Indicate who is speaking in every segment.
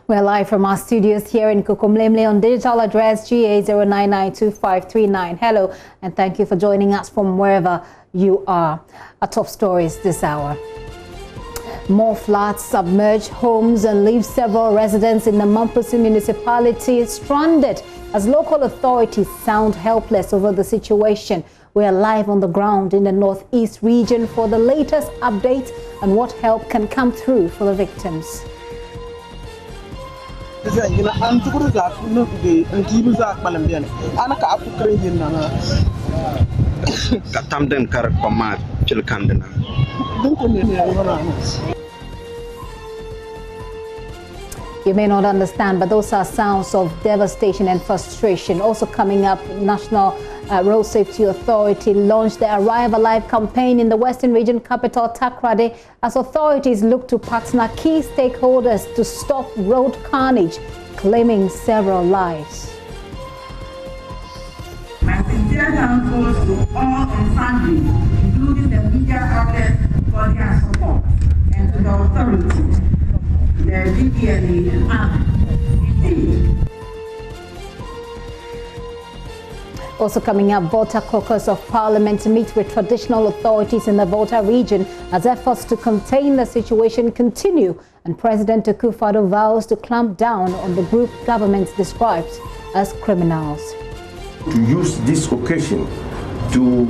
Speaker 1: We're live from our studios here in Kukumlemle on digital address GA09925539. Hello, and thank you for joining us from wherever you are. Our top stories this hour. More floods submerge homes and leave several residents in the Mampusi municipality stranded as local authorities sound helpless over the situation. We are live on the ground in the northeast region for the latest updates on what help can come through for the victims. You may not understand, but those are sounds of devastation and frustration. Also coming up, National Road Safety Authority launched the Arrive Alive campaign in the Western Region capital, Takrade, as authorities look to partner key stakeholders to stop road carnage, claiming several lives.
Speaker 2: My sincere thanks goes to all and sundry, including the media outlets, for their support, and to the authorities, the DPLA and army.
Speaker 1: Also coming up, Volta caucus of Parliament to meet with traditional authorities in the Volta region as efforts to contain the situation continue, and President Akufo-Addo vows to clamp down on the group government describes as criminals.
Speaker 3: To use this occasion to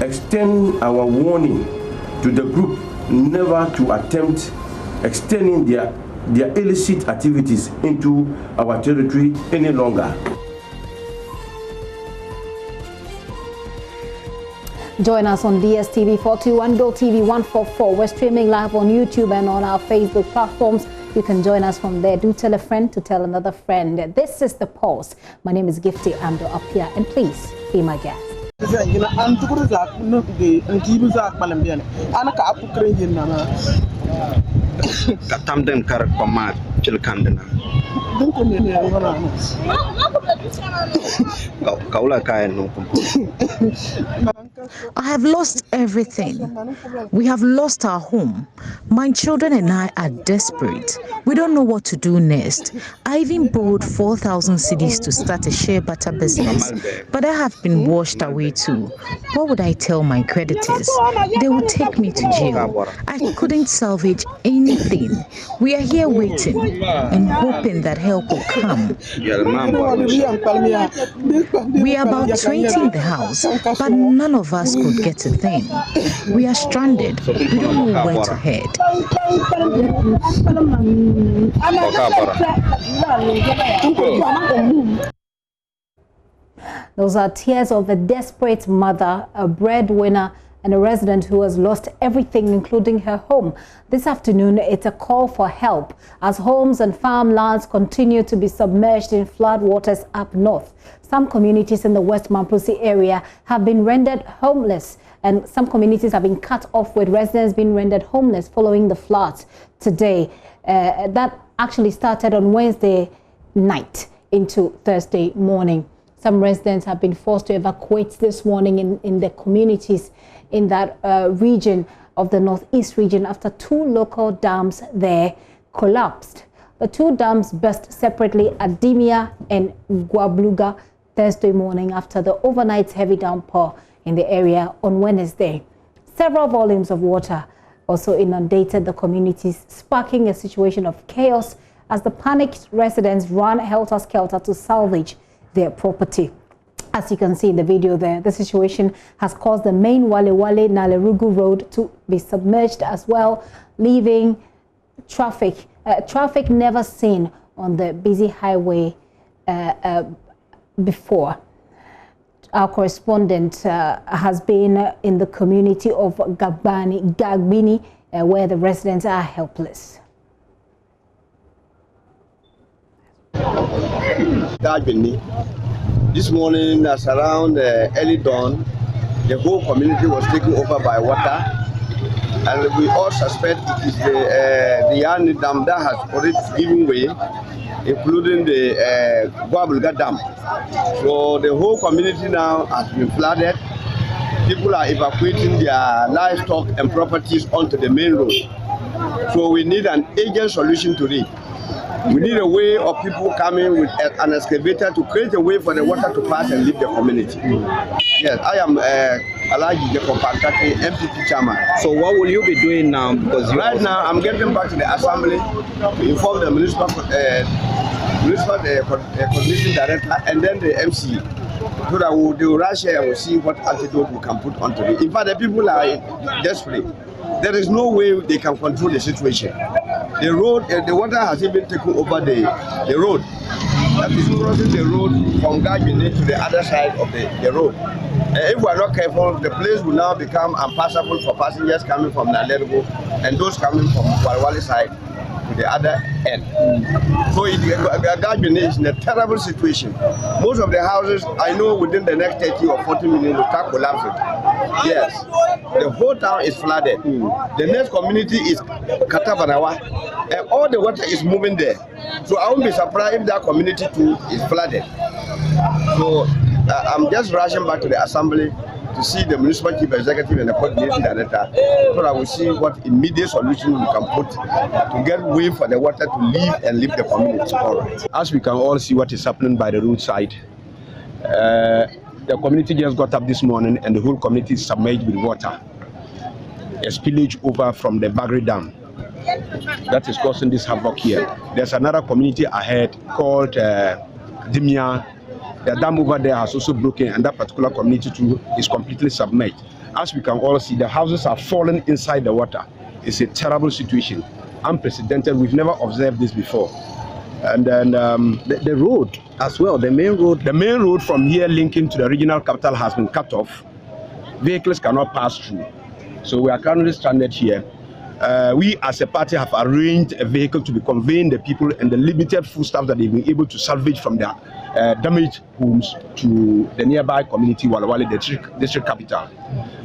Speaker 3: extend our warning to the group never to attempt extending their illicit activities into our territory any longer.
Speaker 1: Join us on DSTV 421, GoTV 144. We're streaming live on YouTube and on our Facebook platforms. You can join us from there. Do tell a friend to tell another friend. This is The Pulse. My name is Gifty Ando Apia, and please be my guest.
Speaker 4: I have lost everything. We have lost our home. My children and I are desperate. We don't know what to do next. I even borrowed 4,000 cedis to start a shea butter business, but I have been washed away too. What would I tell my creditors? They would take me to jail. I couldn't salvage anything. We are here waiting and hoping that help will come. We are about 20 in the house, but none of us could get a thing. We are stranded. We don't know where to head.
Speaker 1: Those are tears of a desperate mother, a breadwinner, and a resident who has lost everything, including her home. This afternoon, it's a call for help as homes and farmlands continue to be submerged in flood waters up north. Some communities in the West Mampusi area have been rendered homeless, and some communities have been cut off, with residents being rendered homeless following the floods today. That actually started on Wednesday night into Thursday morning. Some residents have been forced to evacuate this morning in the communities in that region of the northeast region after two local dams there collapsed. The two dams burst separately at Dimia and Guabluga Thursday morning after the overnight heavy downpour in the area on Wednesday. Several volumes of water also inundated the communities, sparking a situation of chaos as the panicked residents ran helter-skelter to salvage their property. As you can see in the video there, the situation has caused the main Wale-Nalerugu road to be submerged as well, leaving traffic never seen on the busy highway before. Our correspondent has been in the community of Gagbini, where the residents are helpless.
Speaker 5: This morning, as around early dawn, the whole community was taken over by water, and we all suspect it is the Yani Dam that has already given way, including the Guabulga Dam. So the whole community now has been flooded. People are evacuating their livestock and properties onto the main road. So we need an urgent solution to it. We need a way of people coming with an excavator to create a way for the water to pass and leave the community. Yes, I am Alaji Jacob Pantake, MPP chairman.
Speaker 6: So what will you be doing now? Because
Speaker 5: right now I'm getting back to the assembly to inform the municipal coordination director and then the MC, so that they will rush here and we'll see what antidote we can put onto it. In fact, the people are desperate. There is no way they can control the situation. The road, the water has even taken over the road. That is crossing the road from Gajine to the other side of the road. If we are not careful, the place will now become impassable for passengers coming from Nalergo and those coming from Walwali side to the other end. So Gajine is in a terrible situation. Most of the houses, I know within the next 30 or 40 minutes will start collapsing. Yes, the whole town is flooded. The next community is Katabanawa, and all the water is moving there. So I won't be surprised if that community too is flooded. So I'm just rushing back to the assembly to see the municipal chief executive and the coordinating director, so that we see what immediate solution we can put to get way for the water to leave and leave the community. All right.
Speaker 6: As we can all see what is happening by the roadside, the community just got up this morning and the whole community is submerged with water. A spillage over from the Bagri Dam that is causing this havoc here. There's another community ahead called Dimia. The dam over there has also broken, and that particular community too is completely submerged. As we can all see, the houses are falling inside the water. It's a terrible situation, unprecedented. We've never observed this before. And then the road as well, the main road from here linking to the regional capital has been cut off. Vehicles cannot pass through. So we are currently stranded here. We as a party have arranged a vehicle to be conveying the people and the limited foodstuff that they've been able to salvage from their damaged homes to the nearby community, Walawale, the district capital.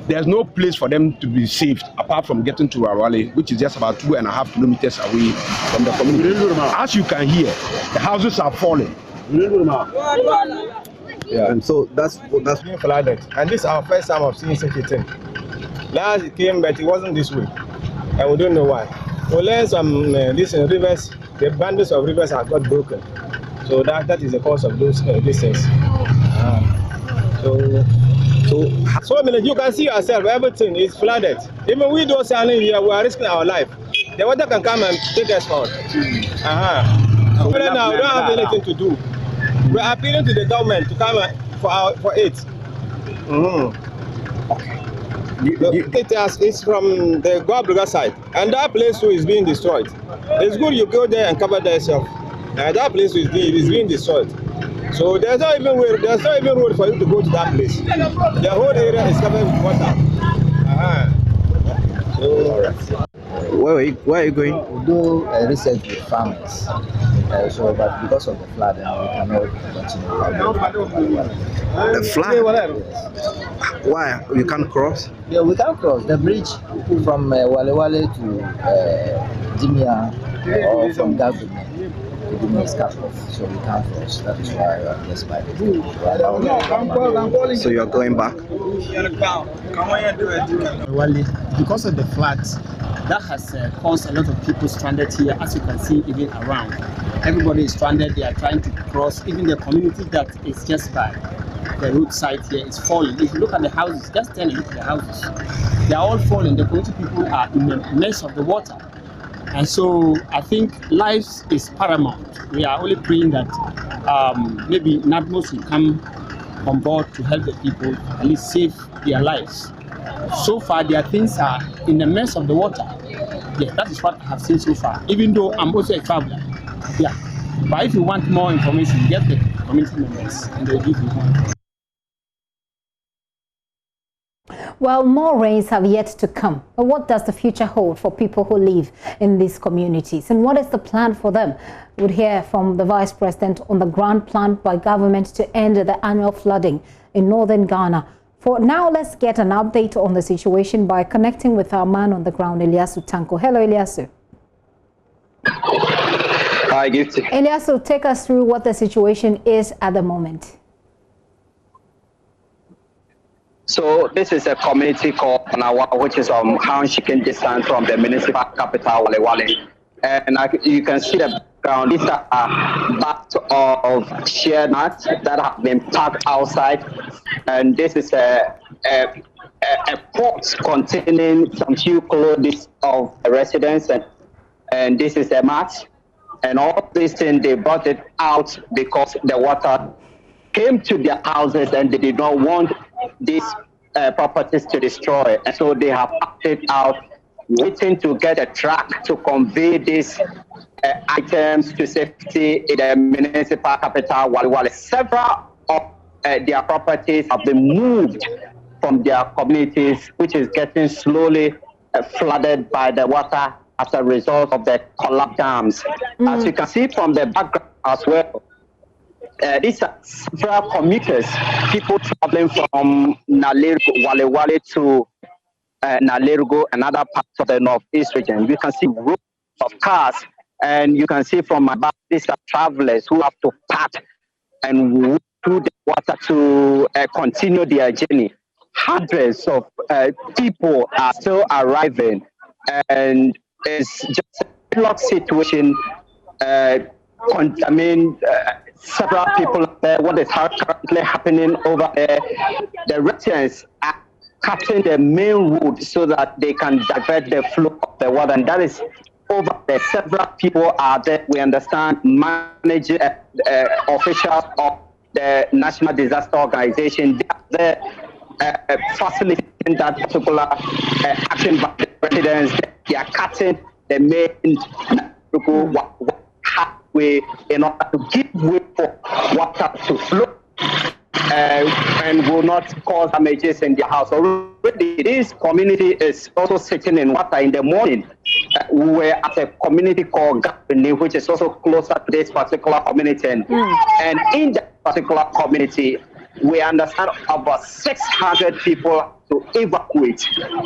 Speaker 6: There's no place for them to be saved apart from getting to Walawale, which is just about 2.5 kilometers away from the community. As you can hear, the houses are falling.
Speaker 7: Yeah, and so that's being flooded. And this is our first time of seeing such a thing. Last it came, but it wasn't this way. And we don't know why. We learned some these rivers, the bundles of rivers have got broken. So that is the cause of those these things. So I mean, you can see yourself, everything is flooded. Even we those standing here, we are risking our life. The water can come and take us out. So now we don't have anything to do. We are appealing to the government to come for aid. It's from the Guabluga side, and that place too is being destroyed. It's good you go there and cover that yourself. That place is being destroyed. So there's not even road for you to go to that place. The whole area is covered with water.
Speaker 6: Where are you going?
Speaker 8: We do research with farmers. But because of the flood, we cannot continue.
Speaker 6: The flood?
Speaker 8: Yes.
Speaker 6: Why? You can't cross?
Speaker 8: Yeah, we can cross the bridge from Walewale to Dimia or from Gagune to Dimia is cut off, so we can't cross. That is why we are just by the
Speaker 6: So you are going back?
Speaker 9: Because of the floods, that has caused a lot of people stranded here, as you can see even around. Everybody is stranded, they are trying to cross. Even the community that is just by the roadside here is falling. If you look at the houses, just turn and look at the houses. They are all falling. The community people are in the mess of the water. And so I think life is paramount. We are only praying that maybe NADMOS will come on board to help the people, at least save their lives. So far, their things are in the mess of the water. Yes, that is what I have seen so far, even though I'm also a traveler. Yeah. But if you want more information, get the community members and they'll give you more.
Speaker 1: Well, more rains have yet to come. But what does the future hold for people who live in these communities? And what is the plan for them? We'll hear from the Vice President on the grand plan by government to end the annual flooding in northern Ghana. For now, let's get an update on the situation by connecting with our man on the ground, Eliasu Tanko. Hello, Eliasu.
Speaker 10: Hi, Gifty.
Speaker 1: Eliasu, take us through what the situation is at the moment.
Speaker 10: So this is a community called Nawa, which is on hand-shaking distance from the municipal capital, Walewale. And you can see the background. These are bags of shared mats that have been packed outside. And this is a pot containing some few clothes of the residents. And this is a mat. And all these things, they brought it out because the water came to their houses and they did not want these properties to destroy. And so they have acted out, waiting to get a truck to convey these items to safety in the municipal capital, while several of their properties have been moved from their communities, which is getting slowly flooded by the water as a result of the collapsed dams. As you can see from the background as well, these are several commuters, people traveling from Wale to Nalergo and other parts of the northeast region. You can see rows of cars, and you can see from my back, these are travelers who have to pack and walk through the water to continue their journey. Hundreds of people are still arriving, and it's just a block situation. Several people there. What is currently happening over there? The residents are cutting the main road so that they can divert the flow of the water, and that is over there. Several people are there. We understand managing officials of the National Disaster Organization. They are there facilitating that particular action by the residents. They are cutting the main halfway in order to give way for water to flow and will not cause damages in their house. Already, this community is also sitting in water in the morning. We were at a community called Gapini, which is also closer to this particular community. And in that particular community, we understand about 600 people to evacuate.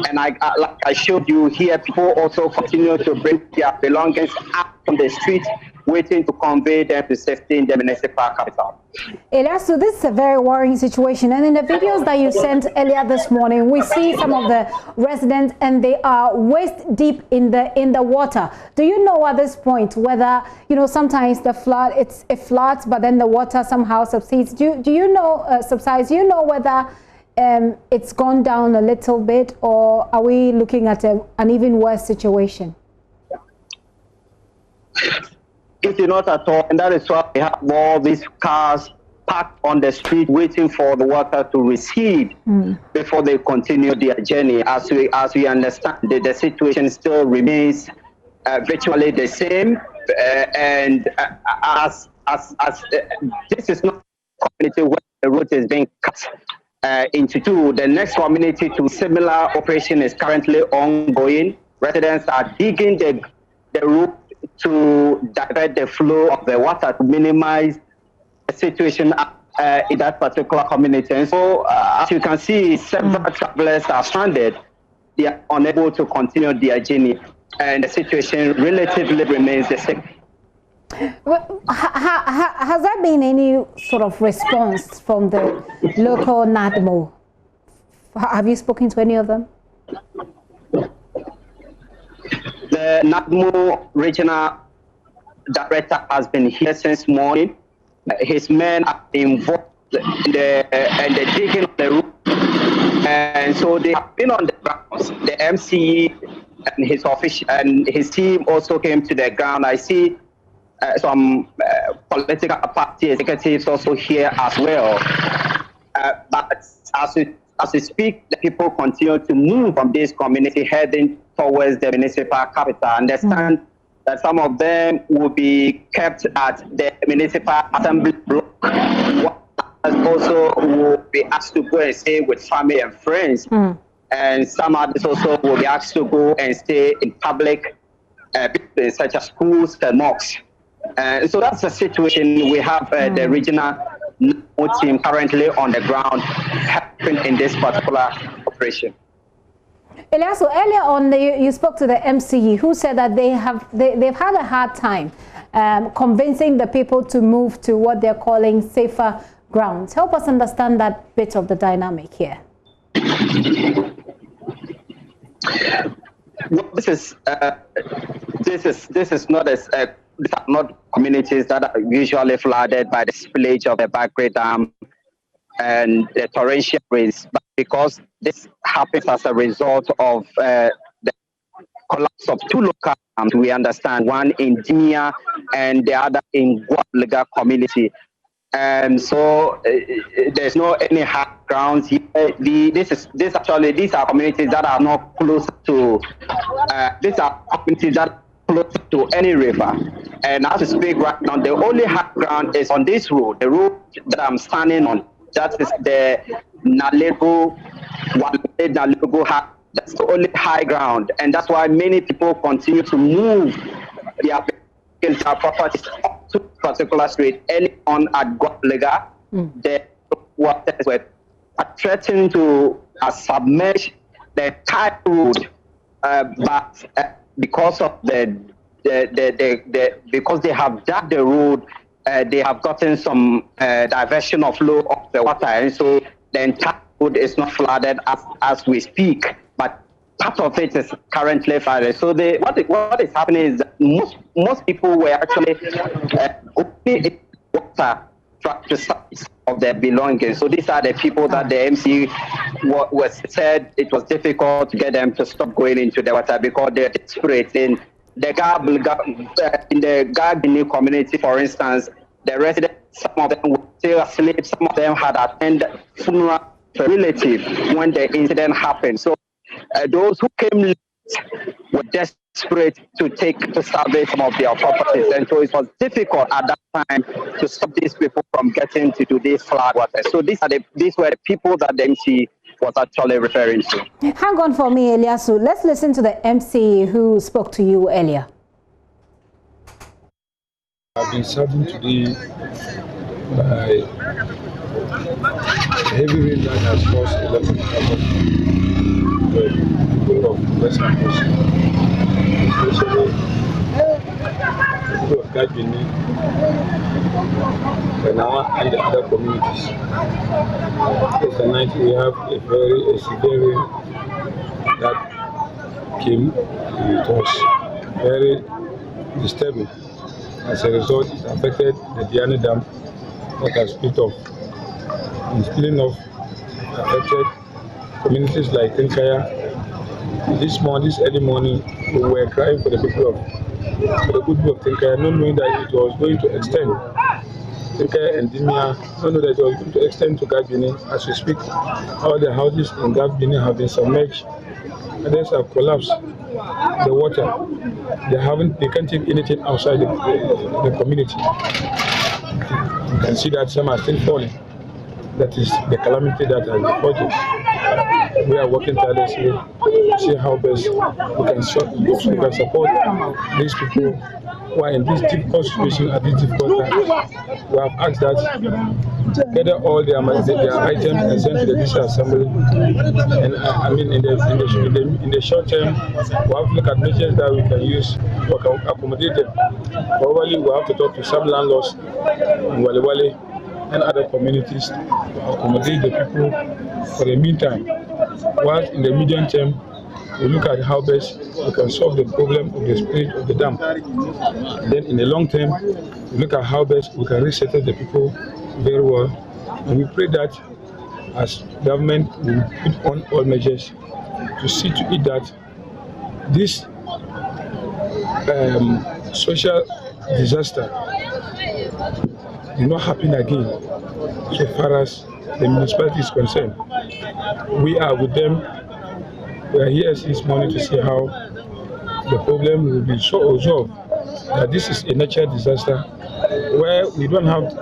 Speaker 10: And like I showed you here, people also continue to bring their belongings up from the street, waiting to convey them to safety in the municipal capital.
Speaker 1: Elias, so this is a very worrying situation. And in the videos that you sent earlier this morning, we see some of the residents and they are waist deep in the water. Do you know at this point whether, you know, sometimes the flood, it floods, but then the water somehow subsides? Do you know, subsides? Do you know whether it's gone down a little bit, or are we looking at an even worse situation?
Speaker 10: It is not at all, and that is why we have all these cars parked on the street waiting for the water to recede before they continue their journey. As we understand, the situation still remains virtually the same, and as this is not a community where the route is being cut into two. The next community to similar operation is currently ongoing. Residents are digging the route to divert the flow of the water to minimize the situation in that particular community. And so, as you can see, several travelers are stranded. They are unable to continue their journey, and the situation relatively remains the same.
Speaker 1: Well, has there been any sort of response from the local NADMO? Have you spoken to any of them?
Speaker 10: The NADMO regional director has been here since morning. His men are involved in the digging of the route, and so they have been on the ground. The MCE and his official and his team also came to the ground. I see some political party executives also here as well. But as we speak, the people continue to move from this community heading towards the municipal capital. I understand that some of them will be kept at the municipal assembly block. Also will be asked to go and stay with family and friends. And some others also will be asked to go and stay in public buildings such as schools and mosques. So that's the situation. We have the regional team currently on the ground helping in this particular operation.
Speaker 1: Elias, so earlier on you spoke to the MCE, who said that they've had a hard time convincing the people to move to what they're calling safer grounds. Help us understand that bit of the dynamic here.
Speaker 10: Well, this is this is not these are not communities that are usually flooded by the spillage of the Bagre Dam and the torrential rains, but because this happens as a result of the collapse of two local dams, we understand, one in Dimia and the other in Gualega community. And so there's no any hard grounds here. These are communities that are not close to these are communities that are close to any river. And as we speak right now, the only hard ground is on this road, the road that I'm standing on. That is the Nalego high. That's the only high ground, and that's why many people continue to move their properties up to a particular street. Early on at Gualega, the waters were threatening to submerge the entire road, but because of because they have dug the road, they have gotten some diversion of flow of the water, and so the entire road is not flooded as we speak. But part of it is currently flooded. So what is happening is that most people were actually opening water to sites of their belongings. So these are the people that the MC was said it was difficult to get them to stop going into the water because they're desperate. In the Gagini community, for instance, the residents, some of them were still asleep, some of them had attended funeral to a relative when the incident happened. So those who came late were desperate to salvage some of their properties, and so it was difficult at that time to stop these people from getting to this flood water. So these were the people that the MC was actually referring to.
Speaker 1: Hang on for me, Eliasu. Let's listen to the MC who spoke to you earlier.
Speaker 11: I've been saddened today by heavy rain that has caused a lot of havoc for the people of Western Coast, especially the people of Gagini, Benawa, and the other communities. Yesterday night we have a severe rain that came. It was very disturbing. As a result, it affected the Diani Dam that has split off. And splitting off affected communities like Tinkaya. This early morning, we were crying for the good people of Tinkaya, not knowing that it was going to extend. Tinkaya and Dimia, not knowing that it was going to extend to Gabini. As we speak, all the houses in Gabini have been submerged. Others have collapsed. The water, they can't take anything outside the community. You can see that some are still falling. That is the calamity that has befallen us. We are working tirelessly to see how best we can support these people who are in this difficult situation at this difficult time. We have asked that gather all their items and send to the district assembly. And I mean, in the short term, we have to look at measures that we can use to accommodate them. Probably we have to talk to some landlords in Wale and other communities to accommodate the people for the meantime. Whilst in the medium term, we look at how best we can solve the problem of the spillage of the dam. Then in the long term, we look at how best we can resettle the people very well. And we pray that as government will put on all measures to see to it that this social disaster will not happen again so far as the municipality is concerned. We are with them. We are here this morning to see how the problem will be solved. That this is a natural disaster where we don't have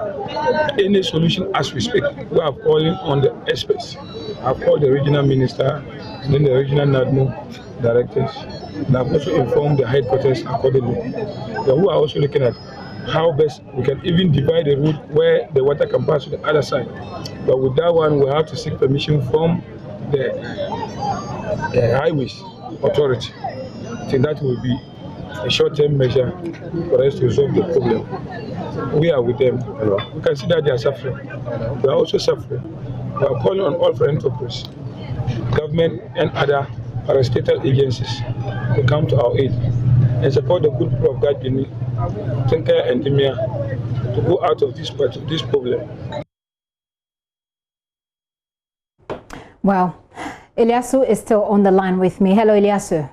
Speaker 11: any solution as we speak. We are calling on the experts. I've called the regional minister, and then the regional NADMO directors, and I've also informed the headquarters accordingly. Who are also looking at how best we can even divide the route where the water can pass to the other side. But with that one, we have to seek permission from the highways authority. I think that will be a short-term measure for us to resolve the problem. We are with them. We can see that they are suffering. We are also suffering. We are calling on all philanthropists, government and other parastatal agencies to come to our aid. and support the good people of Gadjini, Tinker and Dimia to go out of this problem.
Speaker 1: Well, Eliasu is still on the line with me. Hello, Eliasu.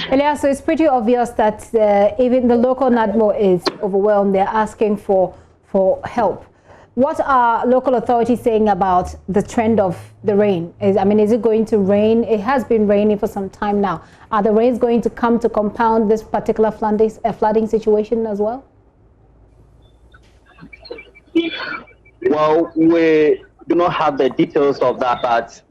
Speaker 1: Eliasu, it's pretty obvious that even the local NADMO is overwhelmed. They're asking for help. What are local authorities saying about the trend of the rain? Is it going to rain? It has been raining for some time now. Are the rains going to come to compound this particular flooding situation as well?
Speaker 10: Well, we do not have the details of that, but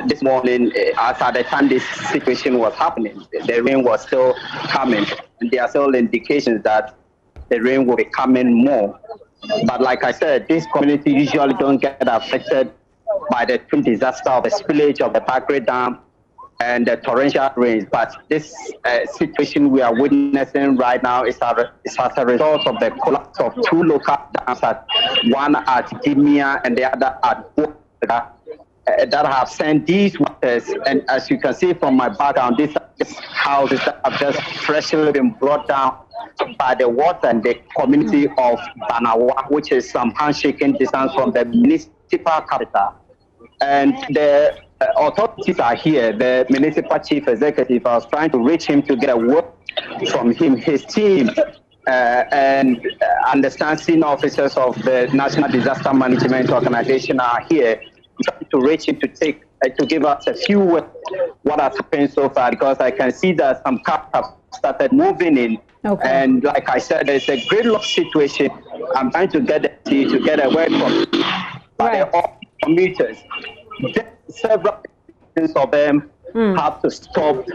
Speaker 10: this morning, as at the time this situation was happening, the rain was still coming. And there are still indications that the rain will be coming more. But like I said, this community usually don't get affected by the twin disaster of the spillage of the Bagre Dam and the torrential rains. But this situation we are witnessing right now is as a result of the collapse of two local dams, one at Dimia and the other at Boga, that have sent these waters. And as you can see from my background, these houses that have just freshly been brought down by the water in the community of Banawa, which is some handshaking distance from the municipal capital. And the authorities are here. The municipal chief executive, I was trying to reach him to get a word from him, his team, and understand senior officers of the National Disaster Management Organization are here, trying to reach him to give us a few words what has happened so far, because I can see that some cars have started moving in. Okay. And like I said, there's a gridlock situation. I'm trying to get a word from the commuters. Several of them have to stop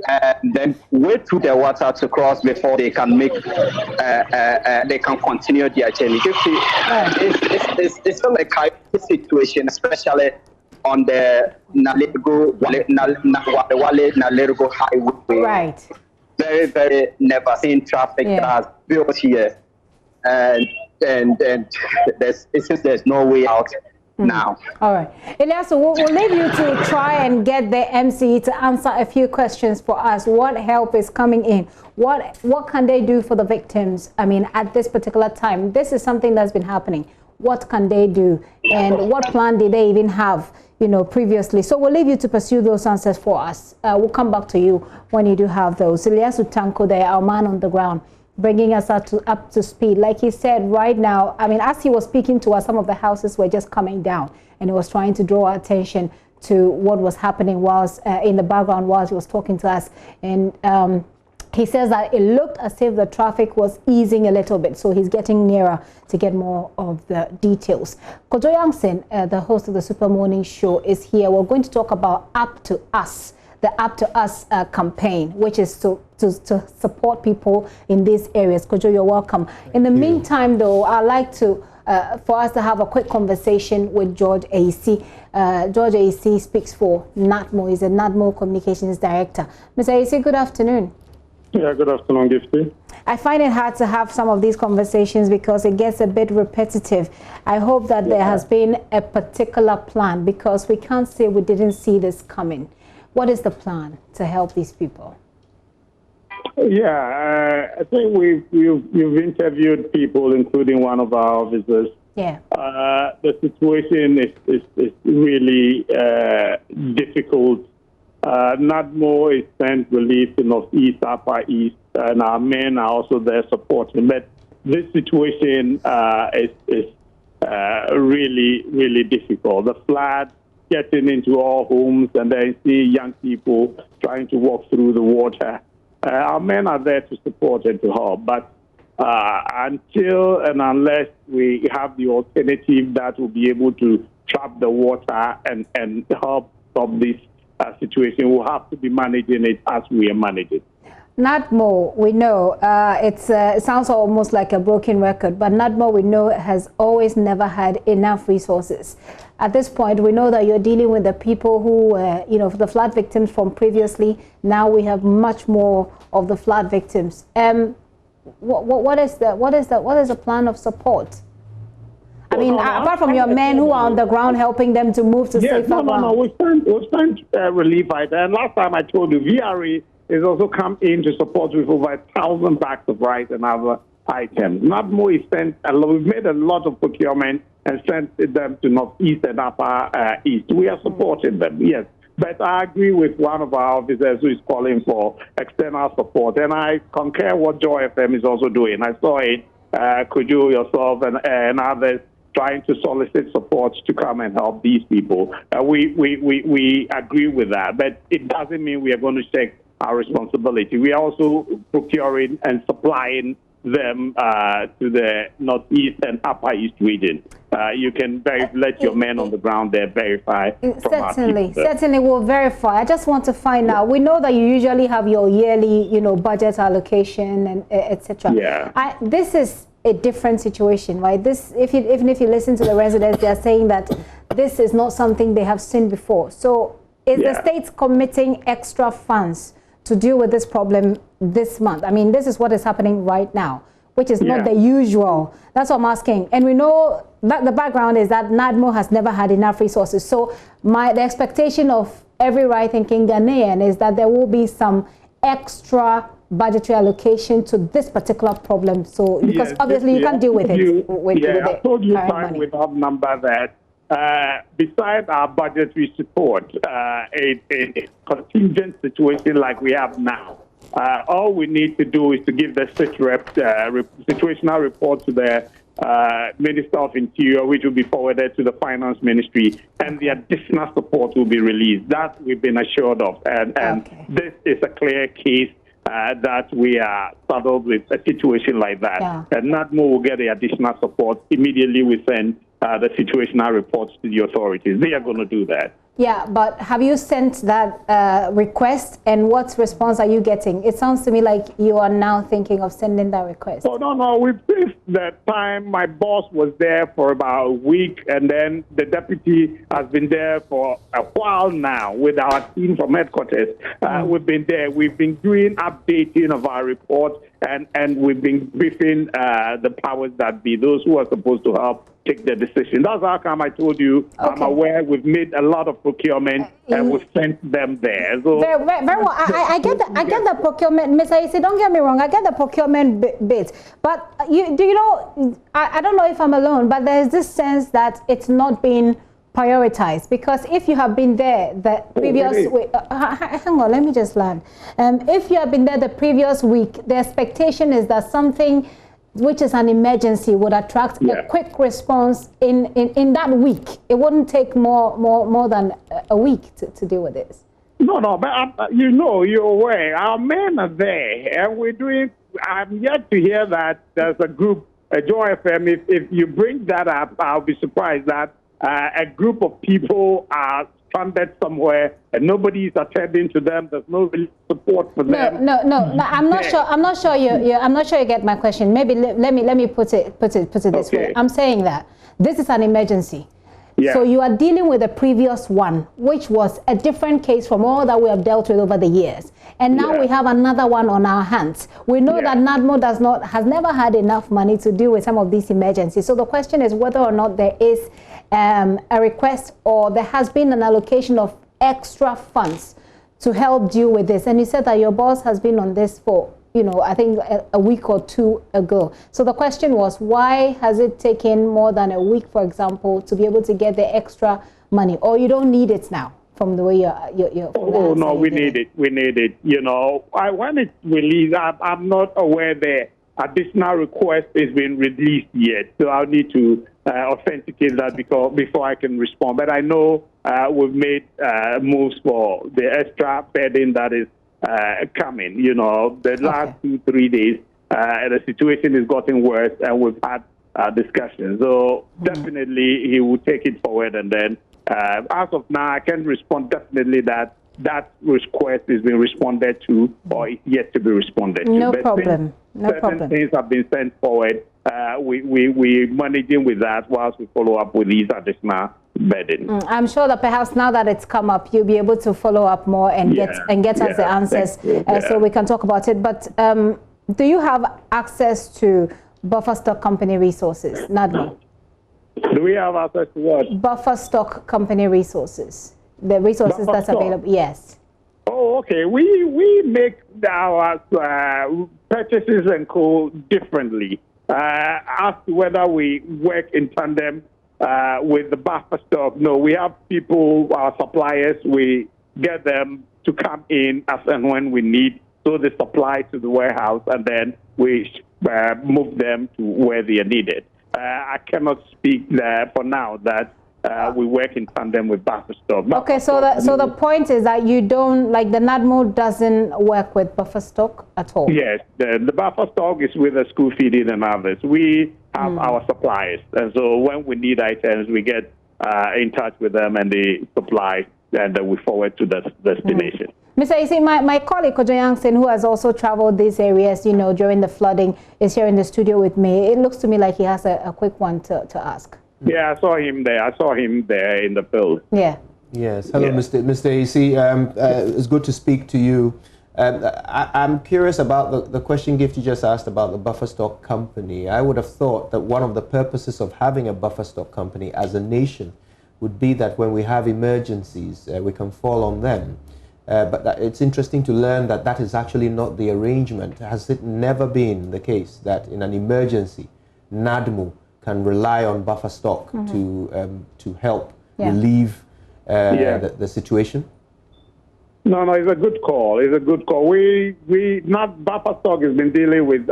Speaker 10: and then wait through the water to cross before they can make they can continue their journey. It's still a chaotic situation, especially on the Nalergo highway. Right. Very, very never seen traffic that has built here, and there's no way out now. All right, Elias, we'll leave you to try and get the MC to answer a few questions for us. What help is coming in? What can they do for the victims? At this particular time, this is something that's been happening. What can they do, and what plan did they even have, previously? So we'll leave you to pursue those answers for us. We'll come back to you when you do have those. Eliasu Tanko there, our man on the ground, bringing us up to speed. Like he said, right now, as he was speaking to us, some of the houses were just coming down, and he was trying to draw our attention to what was happening whilst in the background whilst he was talking to us. And he says that it looked as if the traffic was easing a little bit, so he's getting nearer to get more of the details. Kojo Yangsen, the host of the Super Morning Show, is here. We're going to talk about Up to Us, the Up to Us campaign, which is to support people in these areas. Kojo, you're welcome. In the meantime, though, I'd like to for us to have a quick conversation with George AC. George AC speaks for NADMO. He's a NADMO Communications Director. Mr. AC, good afternoon.
Speaker 12: Yeah, good afternoon, Gifty.
Speaker 1: I find it hard to have some of these conversations because it gets a bit repetitive. I hope that there has been a particular plan, because we can't say we didn't see this coming. What is the plan to help these people?
Speaker 12: Yeah, I think you've interviewed people, including one of our officers. Yeah. The situation is really difficult. NADMO is sent relief in Northeast, Upper East, and our men are also there supporting. But this situation is really, really difficult. The flood getting into our homes, and then see young people trying to walk through the water. Our men are there to support and to help, but until and unless we have the alternative that will be able to trap the water and help stop this situation, we'll have to be managing it as we are managing.
Speaker 1: NADMO, we know, it sounds almost like a broken record, but NADMO, we know, has always never had enough resources. At this point, we know that you're dealing with the people who, the flood victims from previously. Now we have much more of the flood victims. What is the plan of support? I mean, apart from your men who are on the ground helping them to move to safer ground.
Speaker 12: No. We sent relief items. And last time I told you, VRA has also come in to support with over 1,000 bags of rice and other items. Not more is sent. We've made a lot of procurement and sent them to Northeast and Upper East. We are supporting them, yes. But I agree with one of our officers who is calling for external support. And I concur what Joy FM is also doing. I saw it, could you yourself and others trying to solicit support to come and help these people. We agree with that. But it doesn't mean we are going to take our responsibility. We are also procuring and supplying them to the Northeast and Upper East region. You can let your men on the ground there verify.
Speaker 1: Certainly we'll verify. I just want to find out. We know that you usually have your yearly, budget allocation and etc.
Speaker 12: Yeah.
Speaker 1: This is a different situation, right? This, even if you listen to the residents, they are saying that this is not something they have seen before. So, is the state committing extra funds to deal with this problem this month? I mean, this is what is happening right now, which is not the usual. That's what I'm asking. And we know that the background is that NADMO has never had enough resources. So the expectation of every right-thinking Ghanaian is that there will be some extra budgetary allocation to this particular problem. So, because obviously you can't deal with it.
Speaker 12: I told you time without number that besides our budgetary support, a contingent situation like we have now, all we need to do is to give the state rep situational report to the Minister of Interior, which will be forwarded to the Finance Ministry, and the additional support will be released. That we've been assured of, and this is a clear case that we are saddled with a situation like that. And NADMO will get the additional support immediately. We send the situational reports to the authorities. They are going to do that.
Speaker 1: Yeah, but have you sent that request, and what response are you getting? It sounds to me like you are now thinking of sending that request.
Speaker 12: Oh, no. We've fixed the time. My boss was there for about a week, and then the deputy has been there for a while now with our team from headquarters. We've been there. We've been doing updating of our report, and we've been briefing the powers that be, those who are supposed to help take the decision. That's how come I told you I'm aware we've made a lot of procurement and we've sent them there. So
Speaker 1: very well. I get the procurement, Ms. Aisi, don't get me wrong, I get the procurement bit. But I don't know if I'm alone, but there's this sense that it's not being prioritized, because if you have been there the previous week, hang on, let me just land. If you have been there the previous week, the expectation is that something which is an emergency would attract a quick response in that week. It wouldn't take more than a week to deal with this.
Speaker 12: No, but you're aware. Our men are there, and we're doing. I'm yet to hear that there's a group, a Joy FM. If you bring that up, I'll be surprised that a group of people are stranded somewhere and nobody is attending to them. There's no real support for them.
Speaker 1: No. I'm not sure. I'm not sure you get my question. Maybe let me put it this way. I'm saying that this is an emergency. So you are dealing with the previous one, which was a different case from all that we have dealt with over the years. And now we have another one on our hands. We know that NADMO has never had enough money to deal with some of these emergencies. So the question is whether or not there is a request, or there has been an allocation of extra funds to help deal with this. And you said that your boss has been on this for, I think a week or two ago. So the question was, why has it taken more than a week, for example, to be able to get the extra money? Or you don't need it now, from the way you're
Speaker 12: Oh, no, we need it. We need it. When it's released, I'm not aware the additional request has been released yet. So I'll need to authenticate that before I can respond. But I know we've made moves for the extra bedding that is coming. The last 2-3 days, the situation is getting worse, and we've had discussions. So definitely he will take it forward, and then as of now, I can respond definitely that request is being responded to, or is yet to be responded to.
Speaker 1: No problem.
Speaker 12: Certain things have been sent forward. We're managing with that whilst we follow up with these additional bedding.
Speaker 1: I'm sure that perhaps now that it's come up, you'll be able to follow up more and get us the answers so we can talk about it. But do you have access to buffer stock company resources, NADMO?
Speaker 12: Do we have access to what?
Speaker 1: Buffer stock company resources. The resources
Speaker 12: Buffer
Speaker 1: that's
Speaker 12: stock?
Speaker 1: available. Yes.
Speaker 12: Oh, okay. We make our purchases and co differently as to whether we work in tandem with the buffer stock. No, we have people, our suppliers, we get them to come in as and when we need, so they supply to the warehouse, and then we move them to where they are needed. I cannot speak for now that we work in tandem with buffer stock.
Speaker 1: Okay, so the point is that you don't, like, the NADMO doesn't work with buffer stock at all?
Speaker 12: Yes, the buffer stock is with the school feeding and others. We have our suppliers, and so when we need items, we get in touch with them and they supply, and then we forward to the destination.
Speaker 1: Mr. Isi, my colleague Kojo Yankson, who has also traveled these areas, you know, during the flooding, is here in the studio with me. It looks to me like he has a quick one to ask.
Speaker 12: Yeah, I saw him there. I saw him there in the field.
Speaker 1: Yeah.
Speaker 13: Yes. Hello, Mr. Isi. It's good to speak to you. I'm curious about the question Gift you just asked about the buffer stock company. I would have thought that one of the purposes of having a buffer stock company as a nation would be that when we have emergencies, we can fall on them. But it's interesting to learn that that is actually not the arrangement. Has it never been the case that in an emergency, NADMO can rely on buffer stock to help relieve the situation?
Speaker 12: No, it's a good call. It's a good call. Not buffer stock has been dealing with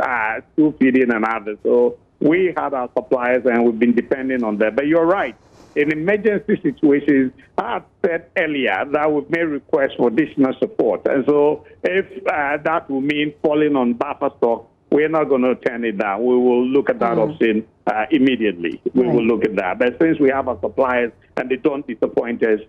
Speaker 12: school feeding and others. So we had our suppliers and we've been depending on them. But you're right. In emergency situations, I said earlier that we've made requests for additional support. And so if that will mean falling on buffer stock, we're not going to turn it down. We will look at that option immediately. We will look at that. But since we have our suppliers and they don't disappoint us,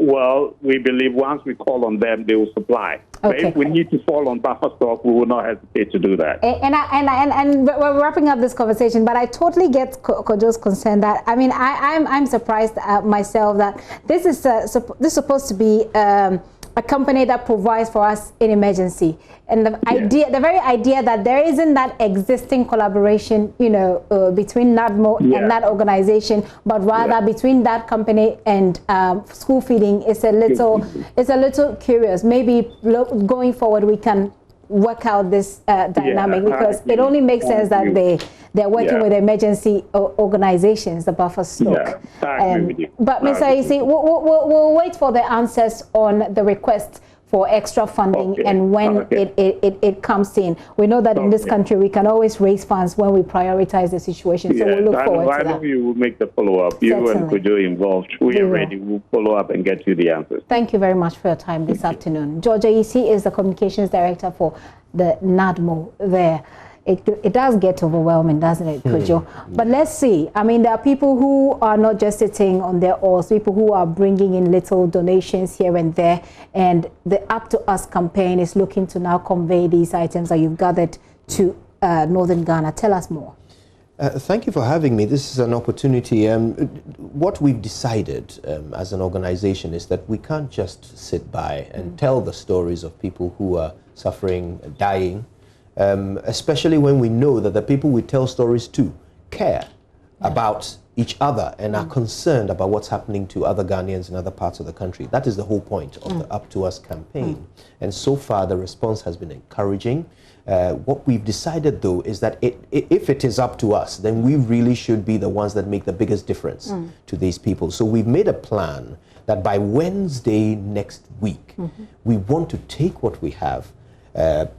Speaker 12: well, we believe once we call on them, they will supply. But if we need to fall on buffer stock, we will not hesitate to do that.
Speaker 1: And we're wrapping up this conversation, but I totally get Kojo's concern that, I mean, I'm surprised myself that this is supposed to be a company that provides for us in emergency. And the very idea that there isn't that existing collaboration, you know, between NADMO and that organization, but rather between that company and school feeding is a little curious. Maybe going forward we can work out this dynamic, because it only makes sense that they're working with emergency organizations, the buffer stock. But Mr. Isi, we'll wait for the answers on the request for extra funding and when it comes in. We know that in this country we can always raise funds when we prioritize the situation, so we'll look forward to that. I know
Speaker 12: you will make the follow-up. You and Kojo involved. We are ready. We'll follow up and get you the answers.
Speaker 1: Thank you very much for your time this afternoon. Georgia Isi is the Communications Director for the NADMO there. It does get overwhelming, doesn't it, Kojo? But let's see. I mean, there are people who are not just sitting on their oars, people who are bringing in little donations here and there. And the Up to Us campaign is looking to now convey these items that you've gathered to northern Ghana. Tell us more.
Speaker 13: Thank you for having me. This is an opportunity. What we've decided as an organization is that we can't just sit by and tell the stories of people who are suffering, dying, especially when we know that the people we tell stories to care about each other and are concerned about what's happening to other Ghanaians in other parts of the country. That is the whole point of the Up to Us campaign. And so far, the response has been encouraging. What we've decided, though, is that if it is up to us, then we really should be the ones that make the biggest difference to these people. So we've made a plan that by Wednesday next week, we want to take what we have,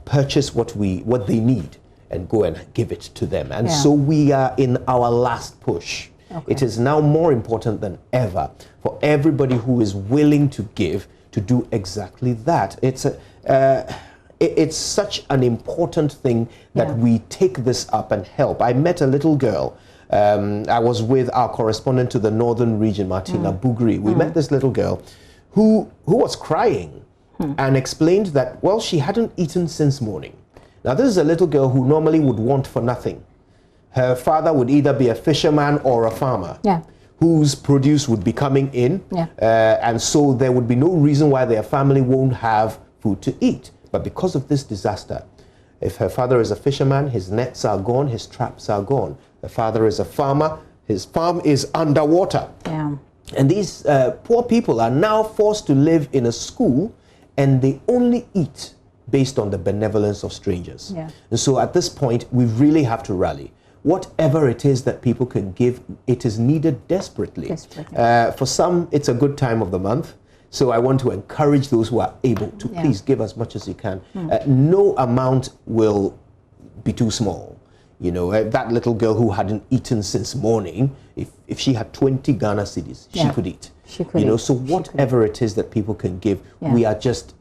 Speaker 13: purchase what they need, and go and give it to them. And so we are in our last push. It is now more important than ever for everybody who is willing to give to do exactly that. It's such an important thing that we take this up and help. I met a little girl. I was with our correspondent to the northern region, Martina Bugri. We met this little girl who was crying and explained that, well, she hadn't eaten since morning. Now, this is a little girl who normally would want for nothing. Her father would either be a fisherman or a farmer whose produce would be coming in. And so there would be no reason why their family won't have food to eat. But because of this disaster, if her father is a fisherman, his nets are gone, his traps are gone. Her father is a farmer, His farm is underwater.
Speaker 1: Yeah.
Speaker 13: And these poor people are now forced to live in a school, and they only eat based on the benevolence of strangers.
Speaker 1: Yeah.
Speaker 13: And so at this point, we really have to rally. Whatever it is that people can give, it is needed desperately. For some, it's a good time of the month. So I want to encourage those who are able to please give as much as you can. No amount will be too small. You know, that little girl who hadn't eaten since morning, if she had 20 Ghana cedis, she could eat.
Speaker 1: She could
Speaker 13: you know,
Speaker 1: eat.
Speaker 13: so whatever it is that people can give, we are just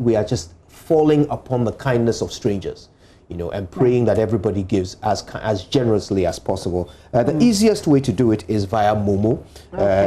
Speaker 13: falling upon the kindness of strangers. You know, and praying that everybody gives as generously as possible. The easiest way to do it is via Momo.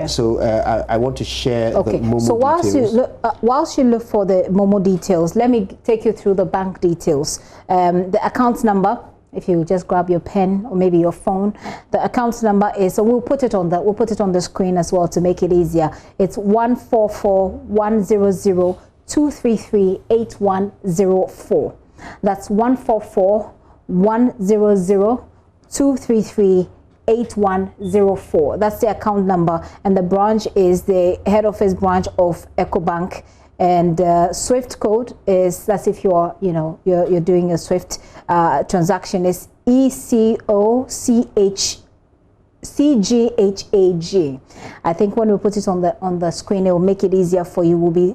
Speaker 13: So I want to share the Momo
Speaker 1: so
Speaker 13: details.
Speaker 1: whilst you look for the Momo details, let me take you through the bank details. The account number, if you just grab your pen or maybe your phone, the account number is, so we'll put it on the screen as well to make it easier. It's 144-100-233-8104. That's 144-100-233-8104. That's the account number, and the branch is the head office branch of EcoBank. And SWIFT code is, that's if you're doing a SWIFT transaction, is ECOCHCGHAG. I think when we put it on the screen, it will make it easier for you. We'll be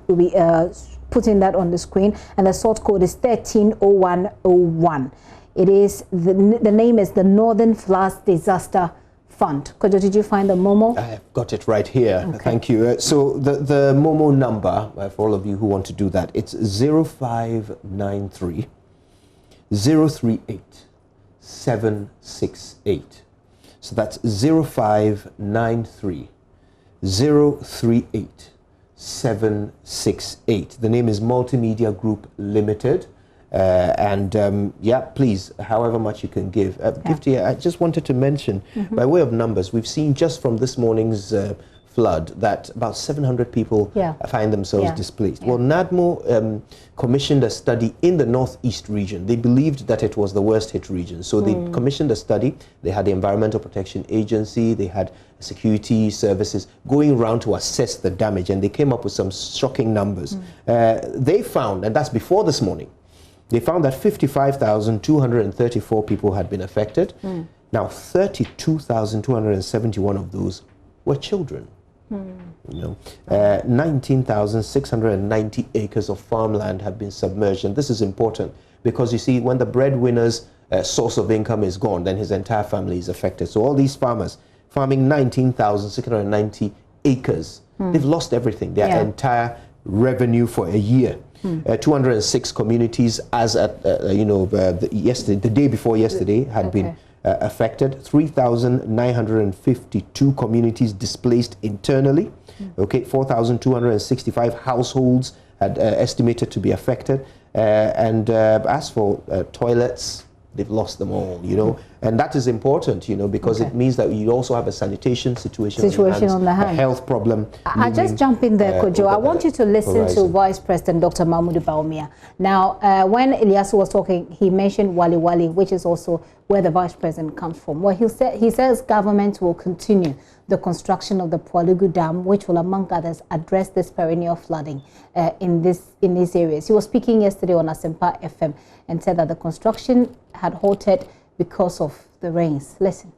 Speaker 1: putting that on the screen, and the sort code is 130101. It is the name is the Northern Floods Disaster Fund. Kojo, did you find the Momo?
Speaker 13: I have got it right here. Okay. Thank you. So the Momo number, for all of you who want to do that, it's 0593 038 768. So that's 0593 038 768. The name is Multimedia Group Limited. Please, however much you can give. Gifty, I just wanted to mention, by way of numbers, we've seen just from this morning's flood that about 700 people find themselves displaced. Well, NADMO commissioned a study in the northeast region. They believed that it was the worst hit region. So they commissioned a study. They had the Environmental Protection Agency, they had security services going around to assess the damage, and they came up with some shocking numbers. They found, and that's before this morning, they found that 55,234 people had been affected. Now, 32,271 of those were children. You know, 19,690 acres of farmland have been submerged, and this is important because you see, when the breadwinner's source of income is gone, then his entire family is affected. So all these farmers farming 19,690 acres, they've lost everything, their entire revenue for a year. 206 communities, as at the day before yesterday, had been affected. 3,952 communities displaced internally. 4,265 households had estimated to be affected. As for toilets, they've lost them all, you know, and that is important, you know, because it means that you also have a sanitation situation on the hand, a health problem.
Speaker 1: I just jump in there, Kojo. I want you to listen to Vice President Dr. Mahmoud Bawumia. Now, when Eliasu was talking, he mentioned Wali Wali, which is also where the Vice President comes from. Well, he says government will continue the construction of the Poalugu Dam, which will, among others, address this perennial flooding in these areas. He was speaking yesterday on Asempa FM and said that the construction had halted because of the rains. Listen.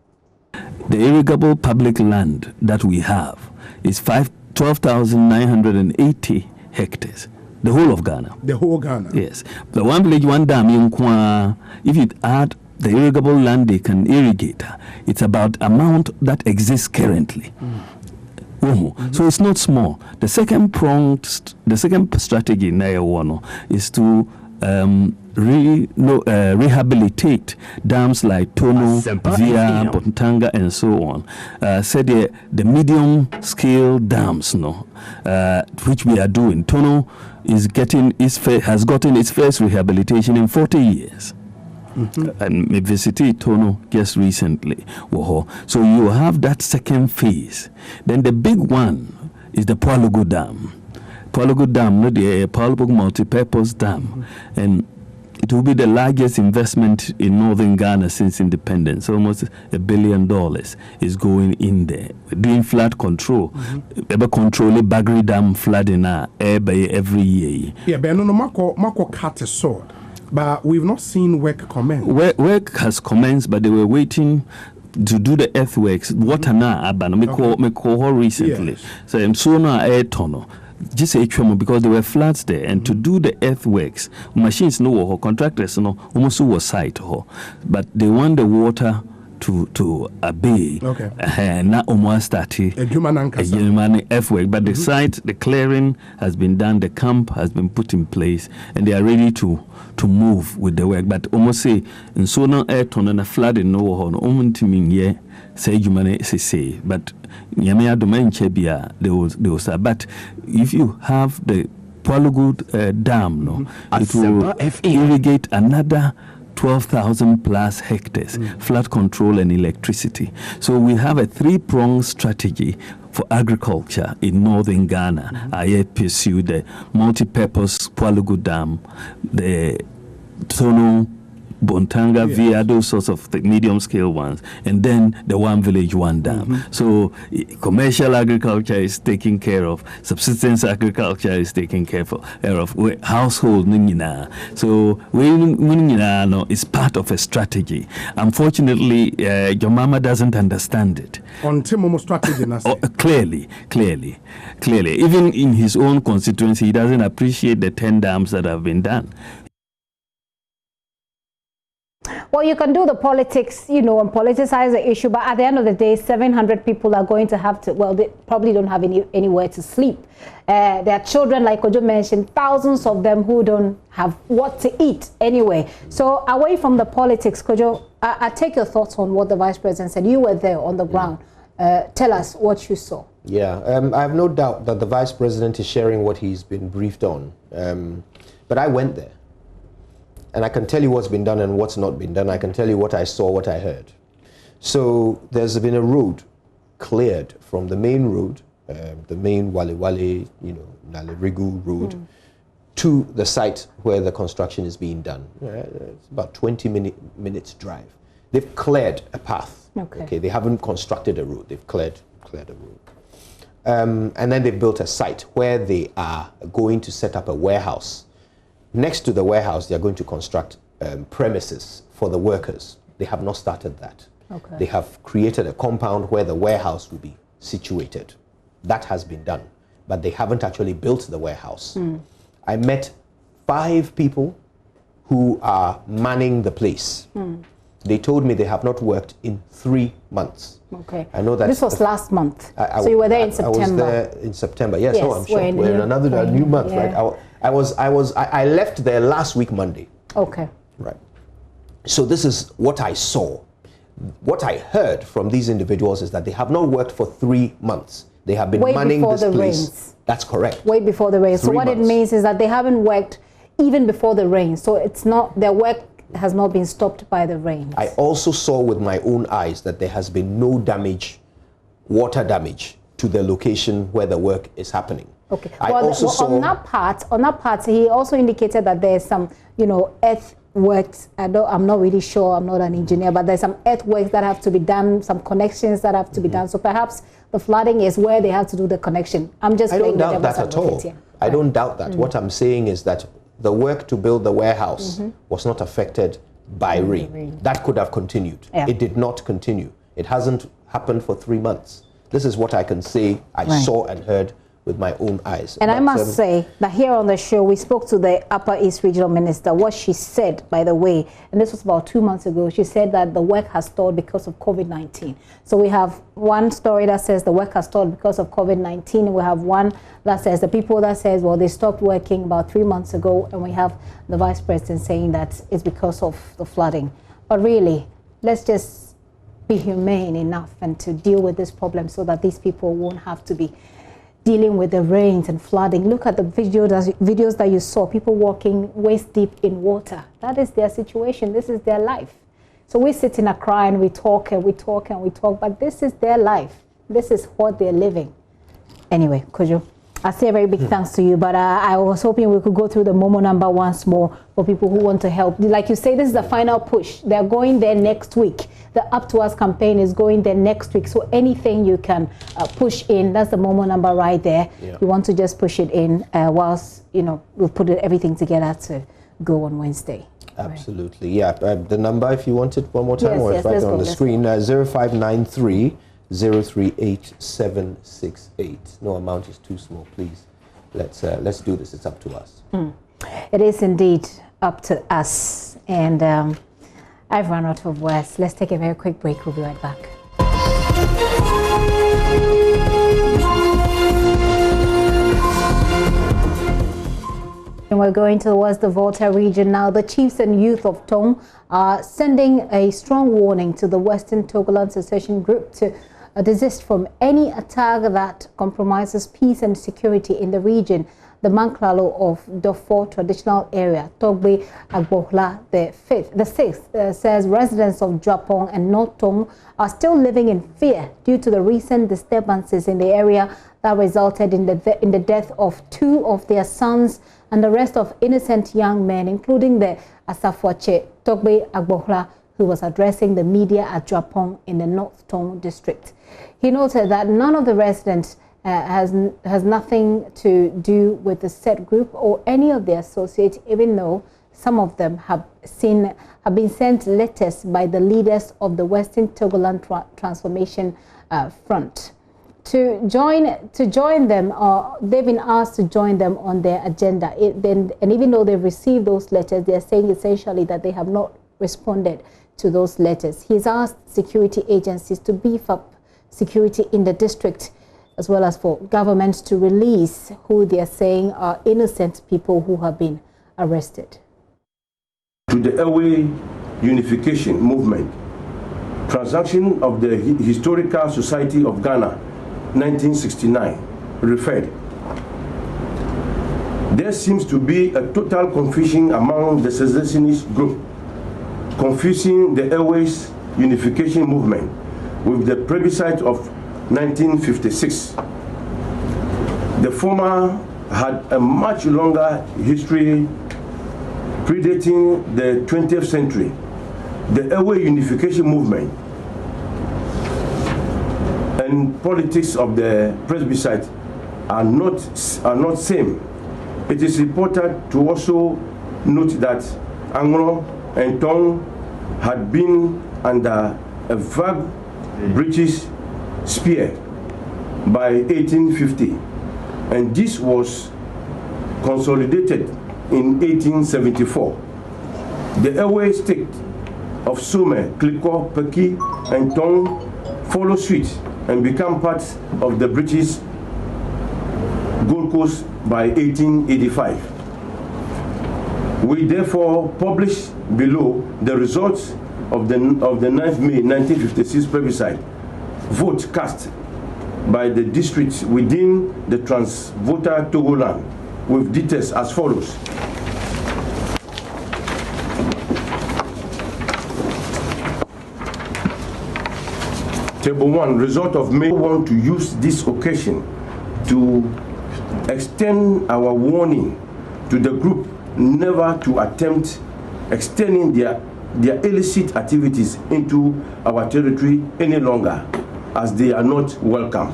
Speaker 14: The irrigable public land that we have is 12,980 hectares. The whole of Ghana.
Speaker 15: The whole Ghana.
Speaker 14: Yes. The one village, one dam, if you add the irrigable land they can irrigate, it's about amount that exists currently. So it's not small. The second strategy in Nairobi is to rehabilitate dams like Tono, Via, Bontanga, and so on. Said the medium scale dams, which we are doing. Tono has gotten its first rehabilitation in 40 years. And we visited Tono just recently. So you have that second phase. Then the big one is the Poalugu Dam. Poalugu Dam, the Poalugu multi-purpose dam. And it will be the largest investment in northern Ghana since independence. Almost $1 billion is going in there. We're doing flood control. Control the Bagri Dam flooding every year.
Speaker 15: Yeah, but no, Marco cut a sword. But we've not seen work commence.
Speaker 14: Work has commenced, but they were waiting to do the earthworks. Water now, me call recently.
Speaker 15: Yes.
Speaker 14: So I'm so now air tunnel. Just because there were floods there, and to do the earthworks, machines no contractors no almost was site but they want the water to obey.
Speaker 15: Okay.
Speaker 14: Now almost started a human earthwork, but the site, the clearing has been done, the camp has been put in place, and they are ready to move with the work. But almost say in so now air ton and a flood in no one to mean yeah say human say but Yamea domain chebia they will say. But if you have the Pualugud dam, it will irrigate another 12,000 plus hectares, flood control and electricity. So we have a three-pronged strategy for agriculture in northern Ghana. I pursue the multi-purpose Pualugud Dam, the Tono, Bontanga, via those sorts of medium-scale ones, and then the one village, one dam. So commercial agriculture is taken care of, subsistence agriculture is taken care of, household ningina. So it's part of a strategy. Unfortunately, your mama doesn't understand it. Clearly. Even in his own constituency, he doesn't appreciate the 10 dams that have been done.
Speaker 1: Well, you can do the politics, and politicize the issue, but at the end of the day, 700 people are going to have to, well, they probably don't have anywhere to sleep. There are children, like Ojo mentioned, thousands of them who don't have what to eat anyway. So away from the politics, Kojo, I take your thoughts on what the Vice President said. You were there on the ground. Tell us what you saw.
Speaker 13: Yeah, I have no doubt that the Vice President is sharing what he's been briefed on. But I went there. And I can tell you what's been done and what's not been done. I can tell you what I saw, what I heard. So there's been a road cleared from the main road, the main Wale, Nalerigu road, to the site where the construction is being done. It's about 20 minutes drive. They've cleared a path. Okay. They haven't constructed a road. They've cleared a road. And then they've built a site where they are going to set up a warehouse. Next to the warehouse, they are going to construct premises for the workers. They have not started that. Okay. They have created a compound where the warehouse will be situated. That has been done, but they haven't actually built the warehouse. I met 5 people who are manning the place. They told me they have not worked in 3 months. Okay. I know that
Speaker 1: this was last month. So you were there in September. I was there
Speaker 13: in September. Yes. Oh, I'm sure. We're in another new month, right? I left there last week Monday.
Speaker 1: Okay.
Speaker 13: Right. So this is what I saw. What I heard from these individuals is that they have not worked for 3 months. They have been manning this place. Rains. That's correct.
Speaker 1: Way before the rain. So what it means is that they haven't worked even before the rain. So it's not, their work has not been stopped by the rains.
Speaker 13: I also saw with my own eyes that there has been no damage, water damage, to the location where the work is happening.
Speaker 1: Okay. On that part, he also indicated that there's some, earthworks. I'm not really sure. I'm not an engineer, but there's some earthworks that have to be done, some connections that have to be done. So perhaps the flooding is where they have to do the connection. I'm just.
Speaker 13: I don't doubt that at all. I don't doubt that. What I'm saying is that the work to build the warehouse was not affected by rain. That could have continued. Yeah. It did not continue. It hasn't happened for 3 months. This is what I can say I saw and heard with my own eyes.
Speaker 1: And I must say that here on the show, we spoke to the Upper East Regional Minister. What she said, by the way, and this was about 2 months ago, she said that the work has stalled because of COVID-19. So we have one story that says the work has stalled because of COVID-19, and we have one that says the people that says, well, they stopped working about 3 months ago, and we have the Vice President saying that it's because of the flooding. But really, let's just be humane enough and to deal with this problem so that these people won't have to be dealing with the rains and flooding. Look at the videos that you saw, people walking waist deep in water. That is their situation. This is their life. So we sit in Accra and we talk and we talk and we talk, but this is their life. This is what they're living. Anyway, Kojo, I say a very big thanks to you, but I was hoping we could go through the Momo number once more for people who want to help. Like you say, this is the final push. They're going there next week. The Up to Us campaign is going there next week. So anything you can push in, that's the Momo number right there. Yeah. You want to just push it in whilst, we'll put everything together to go on Wednesday.
Speaker 13: Absolutely, right. Yeah. The number, if you want it one more time, or it's right on the screen, 0593 038-768. No amount is too small, please. Let's do this. It's up to us.
Speaker 1: It is indeed up to us. And I've run out of words. Let's take a very quick break. We'll be right back. And we're going towards the Volta region now. The chiefs and youth of Tong are sending a strong warning to the Western Togoland Secession Group to desist from any attack that compromises peace and security in the region. The Manklalo of Dofo traditional area, Togbe Agbohla the 6th, says residents of Japong and North Tong are still living in fear due to the recent disturbances in the area that resulted in the death of 2 of their sons and the rest of innocent young men, including the Asafwache Togbe Agbohla, who was addressing the media at Japong in the North Tong district. He noted that none of the residents has nothing to do with the said group or any of their associates, even though some of them have been sent letters by the leaders of the Western Togoland Transformation Front to join them, or they've been asked to join them on their agenda. And even though they've received those letters, they're saying essentially that they have not responded to those letters. He's asked security agencies to beef up security in the district, as well as for governments to release who they are saying are innocent people who have been arrested.
Speaker 3: To the Airway Unification Movement, transaction of the Historical Society of Ghana, 1969, referred. There seems to be a total confusion among the secessionist group, confusing the Airways Unification Movement with the plebiscite of 1956. The former had a much longer history predating the 20th century. The Airway Unification Movement and politics of the plebiscite are not same. It is important to also note that Anglo and Tong had been under a vague British spear by 1850, and this was consolidated in 1874. The airway state of Sumer, Kliko, Peki, and Tong follow suit and become part of the British Gold Coast by 1885. We therefore publish below the results of the 9th May 1956 plebiscite, vote cast by the districts within the Trans-Volta Togoland, with details as follows. Table 1, result of May. We want to use this occasion to extend our warning to the group never to attempt extending their illicit activities into our territory any longer, as they are not welcome.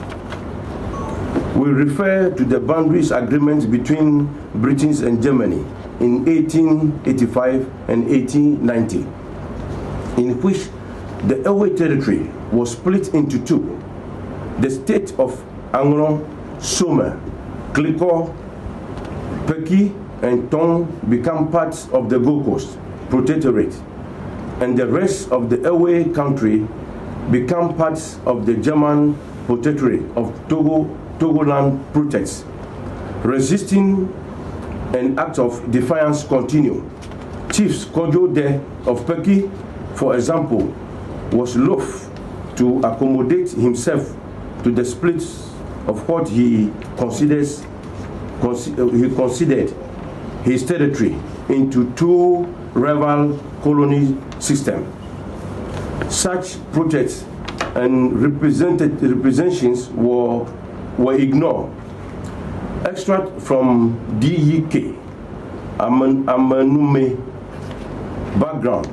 Speaker 3: We refer to the boundaries agreement between Britain and Germany in 1885 and 1890, in which the Airway territory was split into two. The state of Anglo, Sumer, Kliko, Peki, and Tong become parts of the Gold Coast Protectorate, and the rest of the Airway country become parts of the German Protectorate of Togoland Protects. Resisting an act of defiance continue. Chief Kojo De of Peki, for example, was loath to accommodate himself to the split of what he considered his territory into two rival colony systems. Such protests and representations were ignored, Extract from DEK, Amanume background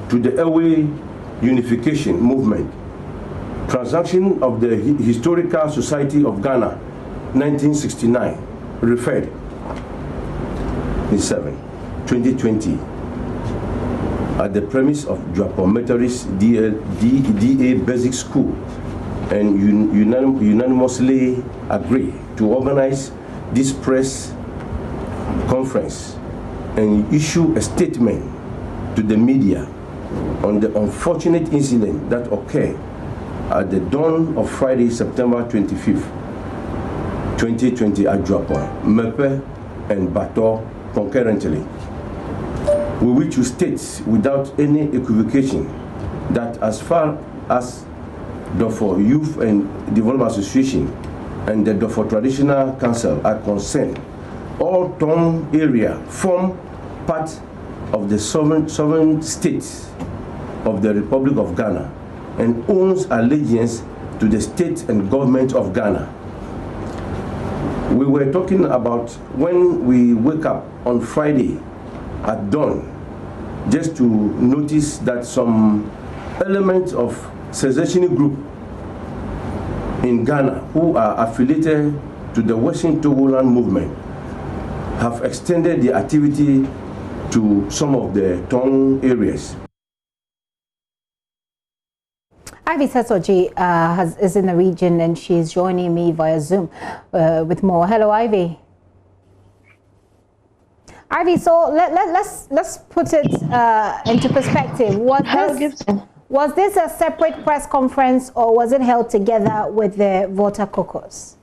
Speaker 3: to the Airway Unification Movement. Transaction of the Historical Society of Ghana, 1969, referred. 2020, at the premise of Juapo Methodist DA Basic School, and unanimously agree to organize this press conference and issue a statement to the media on the unfortunate incident that occurred at the dawn of Friday, September 25th, 2020 at Juapo, Mepe, and Bato concurrently. We wish to state without any equivocation that as far as the Dofo Youth and Development Association and the Dofo Traditional Council are concerned, all Tom area form part of the sovereign states of the Republic of Ghana and owns allegiance to the state and government of Ghana. We were talking about when we wake up on Friday at dawn, just to notice that some elements of secessionist group in Ghana who are affiliated to the Western Togoland movement have extended their activity to some of the town areas.
Speaker 1: Ivy Sesoji is in the region and she's joining me via Zoom with more. Hello, Ivy. Ivy, so let's put it into perspective. Was this a separate press conference or was it held together with the voter caucus?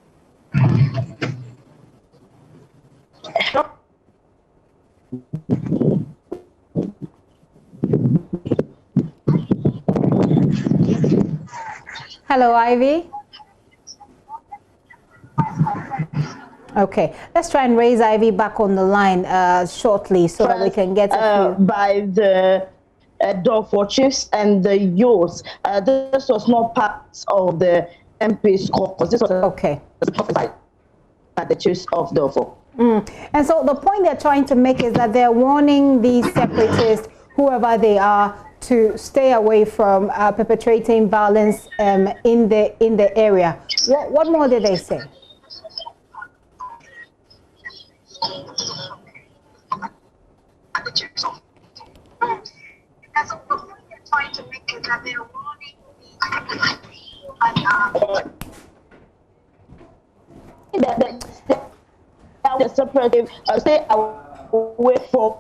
Speaker 1: Hello, Ivy. Okay, let's try and raise Ivy back on the line shortly so that we can get a few.
Speaker 16: By the Dofo chiefs and the youths. This was not part of the MP's caucus. This was
Speaker 1: okay
Speaker 16: by the chiefs of Dofo.
Speaker 1: And so the point they're trying to make is that they're warning these separatists, whoever they are, to stay away from perpetrating violence in the area. What more did they say?
Speaker 16: The separatives stay away from.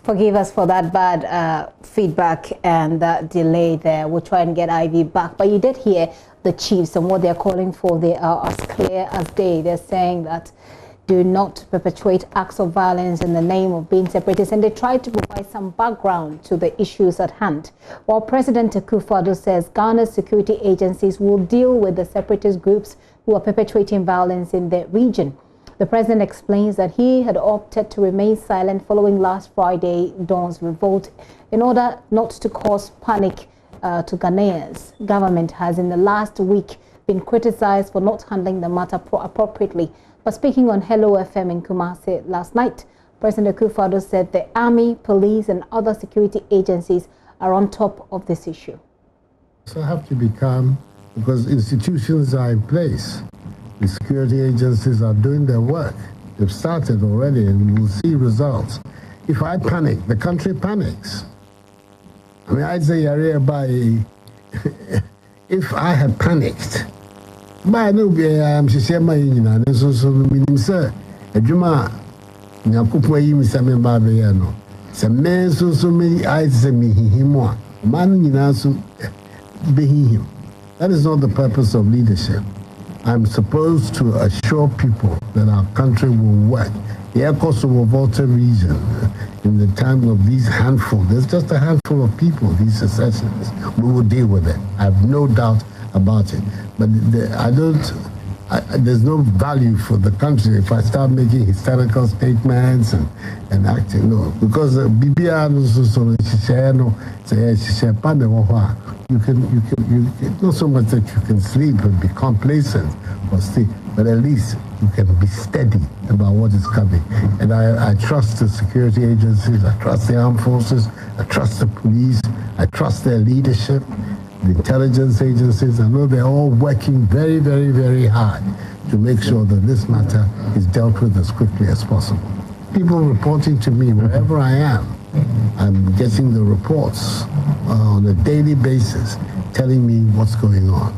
Speaker 1: Forgive us for that bad feedback and that delay there. We'll try and get Ivy back. But you did hear the chiefs and what they're calling for. They are as clear as day. They're saying that do not perpetrate acts of violence in the name of being separatists. And they try to provide some background to the issues at hand. While President Akufo-Addo says Ghana's security agencies will deal with the separatist groups who are perpetrating violence in the region. The president explains that he had opted to remain silent following last Friday dawn's revolt in order not to cause panic to Ghanaians. Government has in the last week been criticized for not handling the matter appropriately. But speaking on Hello FM in Kumasi last night, President Akufo-Addo said the army, police and other security agencies are on top of this issue.
Speaker 17: So I have to be calm because institutions are in place. The security agencies are doing their work. They've started already and we'll see results. If I panic, the country panics. I mean, I'd say if I had panicked, but I know I'm Shishema Yina, and so meaning, sir, a Juma, Nakupa Yimi Babayano. Some men so many eyes say me him one. Man Yinasu be him. That is not the purpose of leadership. I'm supposed to assure people that our country will work. The Kosovo Volta region, in the time of these handful, there's just a handful of people, these secessionists. We will deal with it. I have no doubt about it. But there's no value for the country if I start making hysterical statements and acting. No, because BBR not so much that you can sleep and be complacent or sleep, but at least you can be steady about what is coming. And I trust the security agencies, I trust the armed forces, I trust the police, I trust their leadership, the intelligence agencies. I know they're all working very, very, very hard to make sure that this matter is dealt with as quickly as possible. People reporting to me wherever I am, I'm getting the reports on a daily basis telling me what's going on.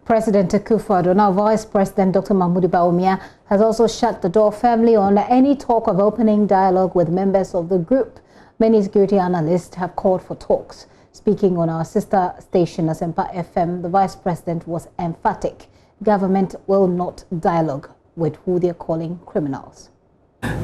Speaker 1: President Akufo-Addo, now Vice President Dr. Mahmoud Bawumia, has also shut the door firmly on any talk of opening dialogue with members of the group. Many security analysts have called for talks. Speaking on our sister station, Asempa FM, the Vice President was emphatic. Government will not dialogue with who they're calling criminals.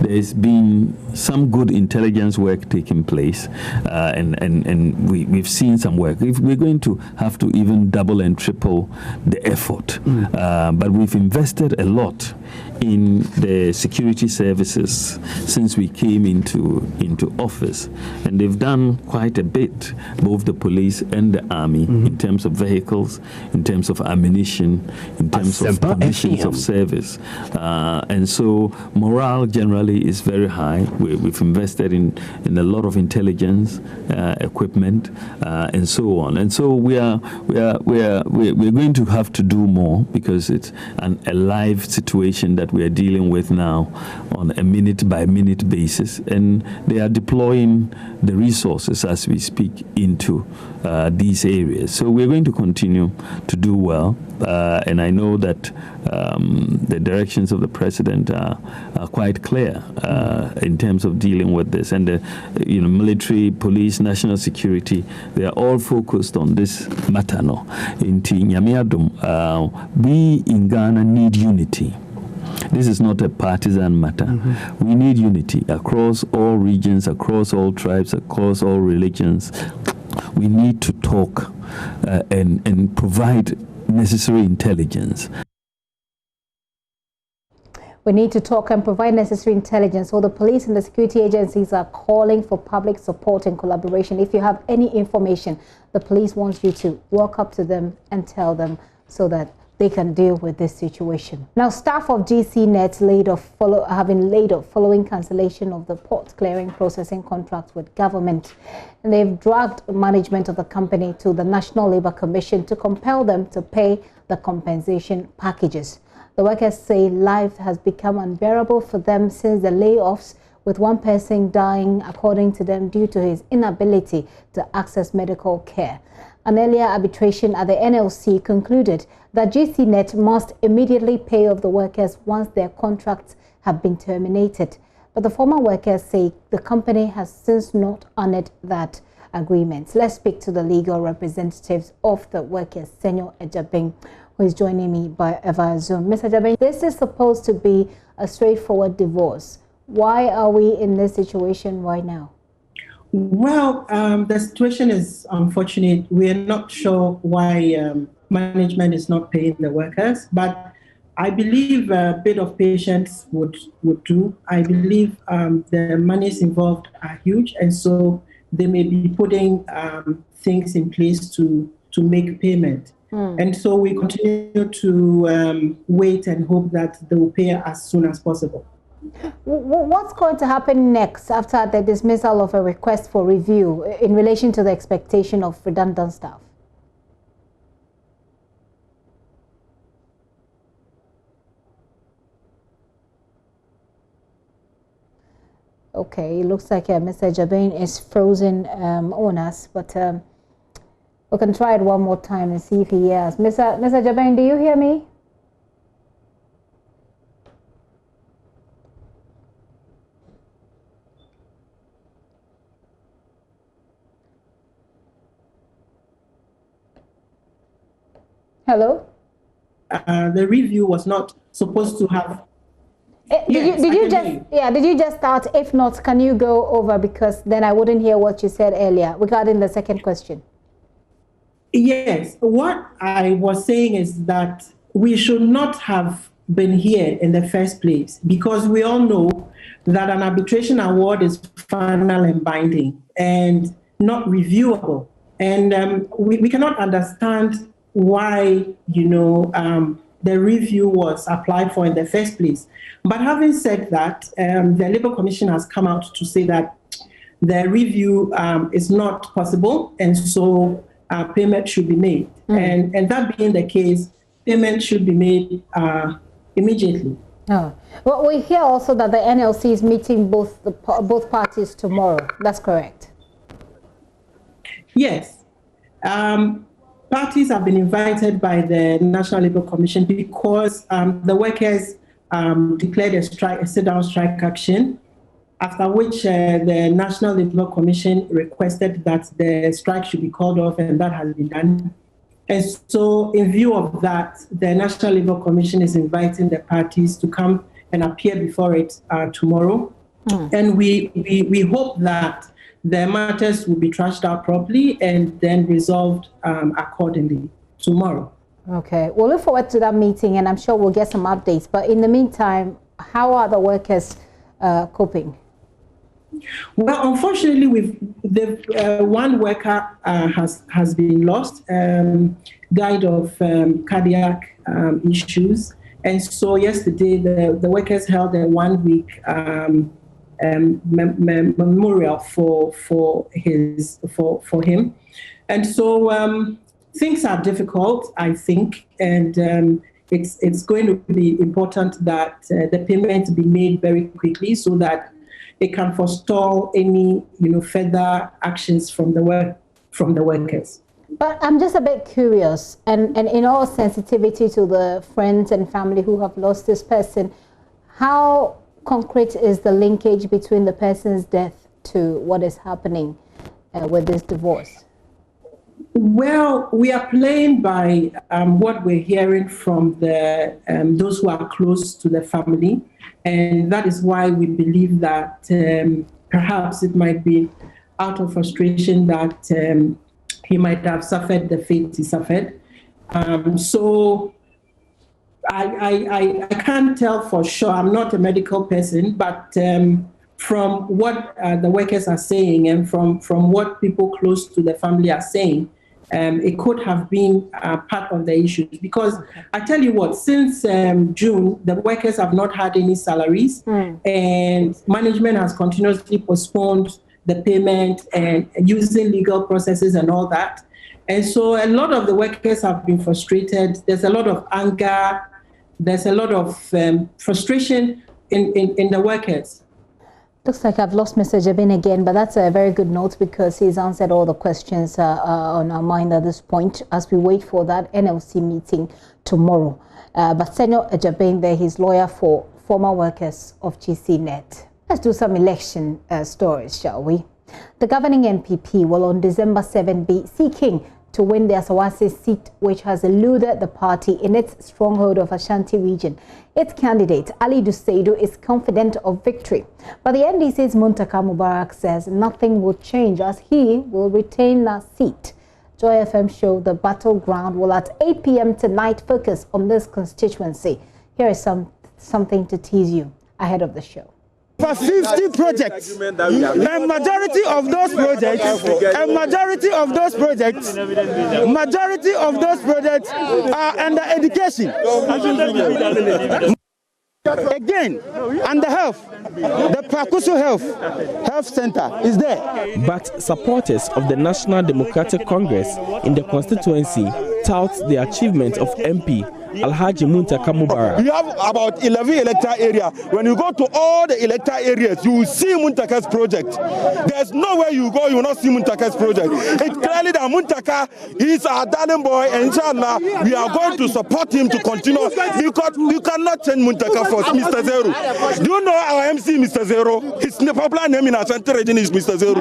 Speaker 14: There's been some good intelligence work taking place, and we've seen some work. If we're going to have to even double and triple the effort, but we've invested a lot in the security services since we came into office, and they've done quite a bit, both the police and the army, in terms of vehicles, in terms of ammunition, in terms of conditions of service, and so morale generally is very high. We've invested in a lot of intelligence equipment and so on, and so we're going to have to do more, because it's a live situation that we are dealing with now on a minute by minute basis, and they are deploying the resources as we speak into these areas. So we're going to continue to do well, and I know that the directions of the president are quite clear in terms of dealing with this, and the military, police, national security, they are all focused on this matter. No, in we in Ghana need unity. This is not a partisan matter. We need unity across all regions, across all tribes, across all religions. We need to talk and provide necessary intelligence.
Speaker 1: We need to talk and provide necessary intelligence. So the police and the security agencies are calling for public support and collaboration. If you have any information, the police wants you to walk up to them and tell them so that they can deal with this situation. Now, staff of GCNet have been laid off following cancellation of the port clearing processing contract with government. And they've dragged management of the company to the National Labour Commission to compel them to pay the compensation packages. The workers say life has become unbearable for them since the layoffs, with one person dying, according to them, due to his inability to access medical care. An earlier arbitration at the NLC concluded that GCNet must immediately pay off the workers once their contracts have been terminated. But the former workers say the company has since not honored that agreement. Let's speak to the legal representatives of the workers, Senor Ejabeng, who is joining me via Zoom. Mr. Ejabeng, this is supposed to be a straightforward divorce. Why are we in this situation right now?
Speaker 18: Well, the situation is unfortunate. We're not sure why management is not paying the workers, but I believe a bit of patience would do. I believe the monies involved are huge, and so they may be putting things in place to make payment. And so we continue to wait and hope that they will pay as soon as possible.
Speaker 1: What's going to happen next after the dismissal of a request for review in relation to the expectation of redundant staff? Okay, it looks like Mr. Ejabeng is frozen on us, but we can try it one more time and see if he hears. Mr. Ejabeng, do you hear me?
Speaker 18: Hello? The review was not supposed to have...
Speaker 1: Did you just start? If not, can you go over, because then I wouldn't hear what you said earlier regarding the second question.
Speaker 18: Yes, what I was saying is that we should not have been here in the first place, because we all know that an arbitration award is final and binding and not reviewable. And we cannot understand why, the review was applied for in the first place. But having said that, the Labour Commission has come out to say that the review is not possible, and so payment should be made. And that being the case, payment should be made immediately.
Speaker 1: Oh. Well, we hear also that the NLC is meeting both parties tomorrow. That's correct.
Speaker 18: Yes. Parties have been invited by the National Labour Commission because the workers declared a sit-down strike action, after which the National Labour Commission requested that the strike should be called off, and that has been done. And so in view of that, the National Labour Commission is inviting the parties to come and appear before it tomorrow. And we hope that the matters will be trashed out properly and then resolved accordingly tomorrow.
Speaker 1: Okay, we'll look forward to that meeting, and I'm sure we'll get some updates. But in the meantime, how are the workers coping?
Speaker 18: Well, unfortunately, one worker has been lost, died of cardiac issues, and so yesterday the workers held a 1-week memorial for him, and so things are difficult, I think, and it's going to be important that the payment be made very quickly so that it can forestall any, further actions from the workers.
Speaker 1: But I'm just a bit curious, and in all sensitivity to the friends and family who have lost this person, how concrete is the linkage between the person's death to what is happening with this divorce?
Speaker 18: Well, we are playing by what we're hearing from those who are close to the family. And that is why we believe that perhaps it might be out of frustration that he might have suffered the fate he suffered. So I can't tell for sure. I'm not a medical person, but from what the workers are saying and from what people close to the family are saying, it could have been part of the issues. Because I tell you what, since June, the workers have not had any salaries, and management has continuously postponed the payment and using legal processes and all that. And so a lot of the workers have been frustrated. There's a lot of anger. There's a lot of frustration in the workers.
Speaker 1: Looks like I've lost Mr. Jabin again, but that's a very good note because he's answered all the questions on our mind at this point as we wait for that NLC meeting tomorrow. But Senor Jabin there, he's lawyer for former workers of GCNet. Let's do some election stories, shall we? The governing NPP will on December 7 be seeking to win the Asawase seat, which has eluded the party in its stronghold of Ashanti region. Its candidate, Ali Duseido, is confident of victory. But the NDC's Muntaka Mubarak says nothing will change as he will retain that seat. Joy FM show The Battleground will at 8 p.m. tonight focus on this constituency. Here is something to tease you ahead of the show.
Speaker 19: For 50 projects, a majority of those projects are under education. Again, under health, the Pakusu Health Center is there.
Speaker 20: But supporters of the National Democratic Congress in the constituency tout the achievement of MP Alhaji Muntaka Mubarak.
Speaker 19: We have about 11 electoral areas. When you go to all the electoral areas, you will see Muntaka's project. There's nowhere you go, you will not see Muntaka's project. It's clearly that Muntaka is our darling boy, and inshallah, we are going to support him to continue because you cannot change Muntaka for Mr. Zero. Do you know our MC, Mr. Zero? His popular name in Ashanti region is Mr. Zero.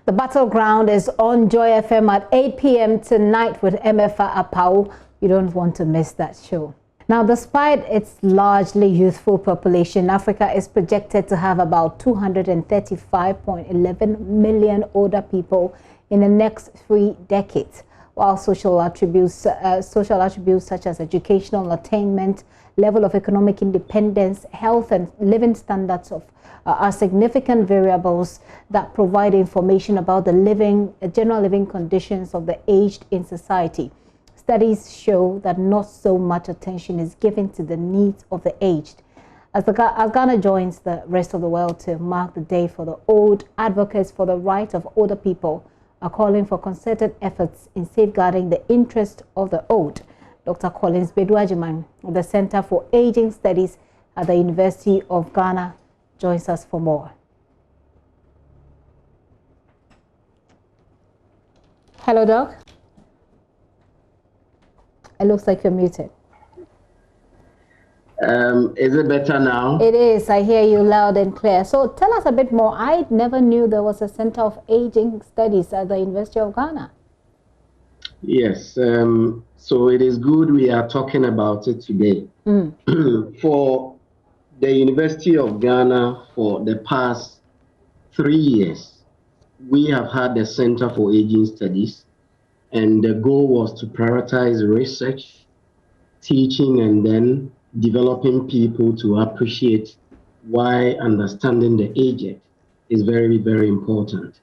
Speaker 1: The Battleground is on Joy FM at 8 p.m. tonight with MFA Apau. You don't want to miss that show. Now, despite its largely youthful population, Africa is projected to have about 235.11 million older people in the next 3 decades, while social attributes such as educational attainment, level of economic independence, health and living standards are significant variables that provide information about the general living conditions of the aged in society. Studies show that not so much attention is given to the needs of the aged. As Ghana joins the rest of the world to mark the Day for the Old, advocates for the right of older people are calling for concerted efforts in safeguarding the interest of the old. Dr. Collins Beduajiman of the Center for Aging Studies at the University of Ghana joins us for more. Hello, Doc. It looks like you're muted.
Speaker 21: Is it better now?
Speaker 1: It is. I hear you loud and clear. So tell us a bit more. I never knew there was a Center of Aging Studies at the University of Ghana.
Speaker 21: Yes. So it is good we are talking about it today. For the University of Ghana, for the past 3 years, we have had the Center for Aging Studies, and the goal was to prioritize research, teaching, and then developing people to appreciate why understanding the aged is very, very important.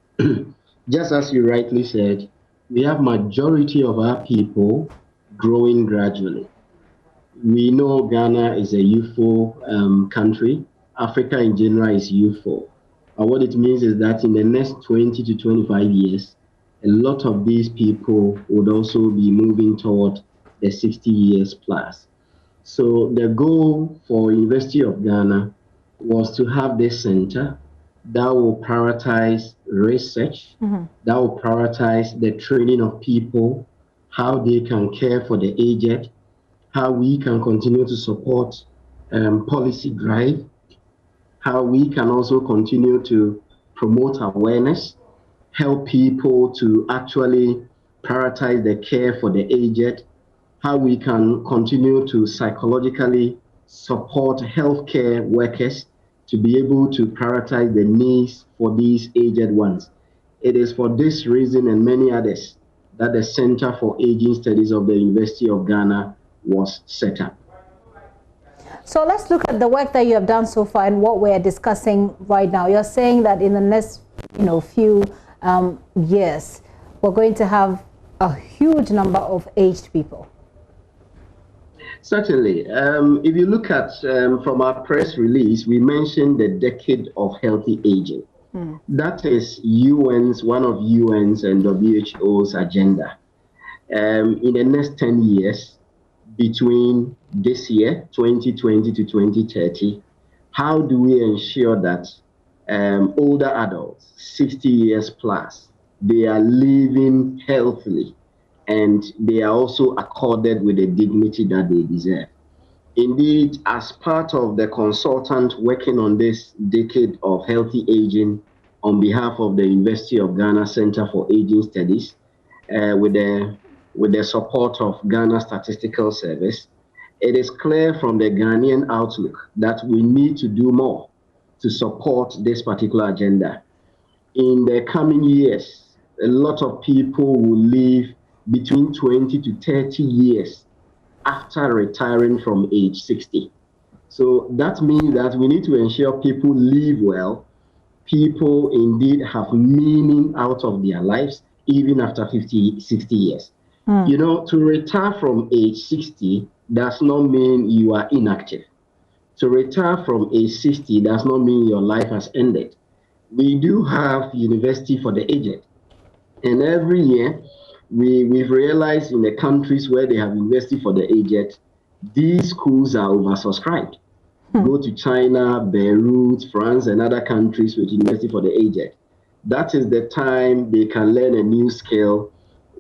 Speaker 21: Just as you rightly said, we have majority of our people growing gradually. We know Ghana is a youthful country. Africa in general is youthful. And what it means is that in the next 20 to 25 years, a lot of these people would also be moving toward the 60 years plus. So the goal for University of Ghana was to have this center that will prioritize research, that will prioritize the training of people, how they can care for the aged, how we can continue to support policy drive, how we can also continue to promote awareness, help people to actually prioritize the care for the aged, how we can continue to psychologically support healthcare workers to be able to prioritize the needs for these aged ones. It is for this reason and many others that the Center for Aging Studies of the University of Ghana was set up.
Speaker 1: So let's look at the work that you have done so far and what we're discussing right now. You're saying that in the next few years, we're going to have a huge number of aged people.
Speaker 21: Certainly. If you look at from our press release, we mentioned the decade of healthy aging. That is one of UN's and WHO's agenda. In the next 10 years, between this year, 2020 to 2030, how do we ensure that older adults, 60 years plus, they are living healthily and they are also accorded with the dignity that they deserve? Indeed, as part of the consultant working on this decade of healthy aging on behalf of the University of Ghana Center for Aging Studies, with the support of Ghana Statistical Service, it is clear from the Ghanaian outlook that we need to do more to support this particular agenda. In the coming years, a lot of people will live between 20 to 30 years after retiring from age 60. So that means that we need to ensure people live well, people indeed have meaning out of their lives, even after 50, 60 years. You know, to retire from age 60 does not mean you are inactive. To retire from age 60 does not mean your life has ended. We do have university for the aged. And every year, we've realized in the countries where they have university for the aged, these schools are oversubscribed. Go to China, Beirut, France, and other countries with university for the aged. That is the time they can learn a new skill.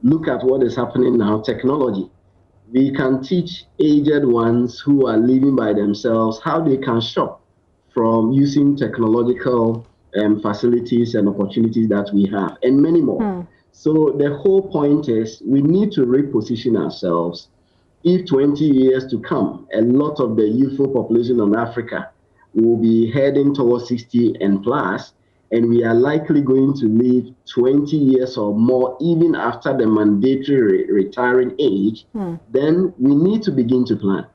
Speaker 21: Look at what is happening now, technology. We can teach aged ones who are living by themselves how they can shop from using technological facilities and opportunities that we have, and many more. So the whole point is we need to reposition ourselves if 20 years to come, a lot of the youthful population of Africa will be heading towards 60 and plus, and we are likely going to live 20 years or more even after the mandatory retiring age, then we need to begin to plan.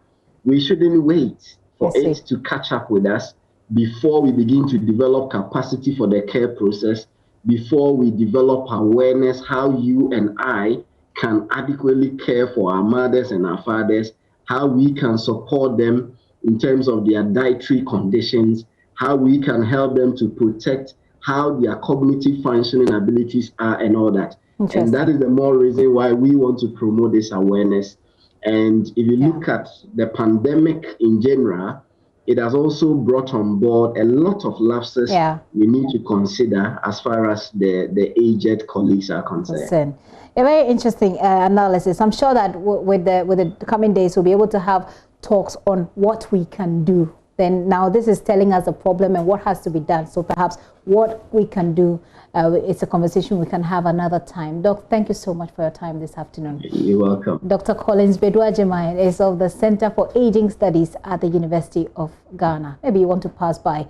Speaker 21: We shouldn't wait for it to catch up with us before we begin to develop capacity for the care process, before we develop awareness how you and I can adequately care for our mothers and our fathers, how we can support them in terms of their dietary conditions, how we can help them to protect how their cognitive functioning abilities are and all that. And that is the more reason why we want to promote this awareness. And if you look at the pandemic in general, it has also brought on board a lot of lapses we need to consider as far as the aged colleagues are concerned.
Speaker 1: A very interesting analysis. I'm sure that with the coming days, we'll be able to have talks on what we can do. Then now this is telling us the problem and what has to be done. So perhaps what we can do, it's a conversation we can have another time. Doc, thank you so much for your time this afternoon.
Speaker 21: You're welcome.
Speaker 1: Dr. Collins Bedouajimai is of the Center for Aging Studies at the University of Ghana. Maybe you want to pass by,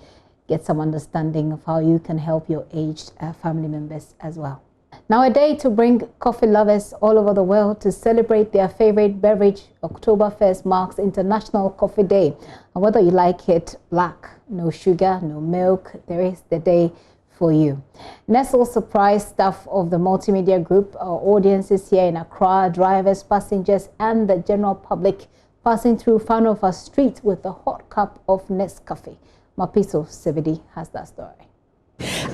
Speaker 1: get some understanding of how you can help your aged family members as well. Now, a day to bring coffee lovers all over the world to celebrate their favorite beverage. October 1st marks International Coffee Day. And whether you like it black, no sugar, no milk, there is the day for you. Nestle surprise staff of the multimedia group, our audiences here in Accra, drivers, passengers, and the general public passing through Fanover Street with a hot cup of Nescafe. Mapiso Sebedi has that story.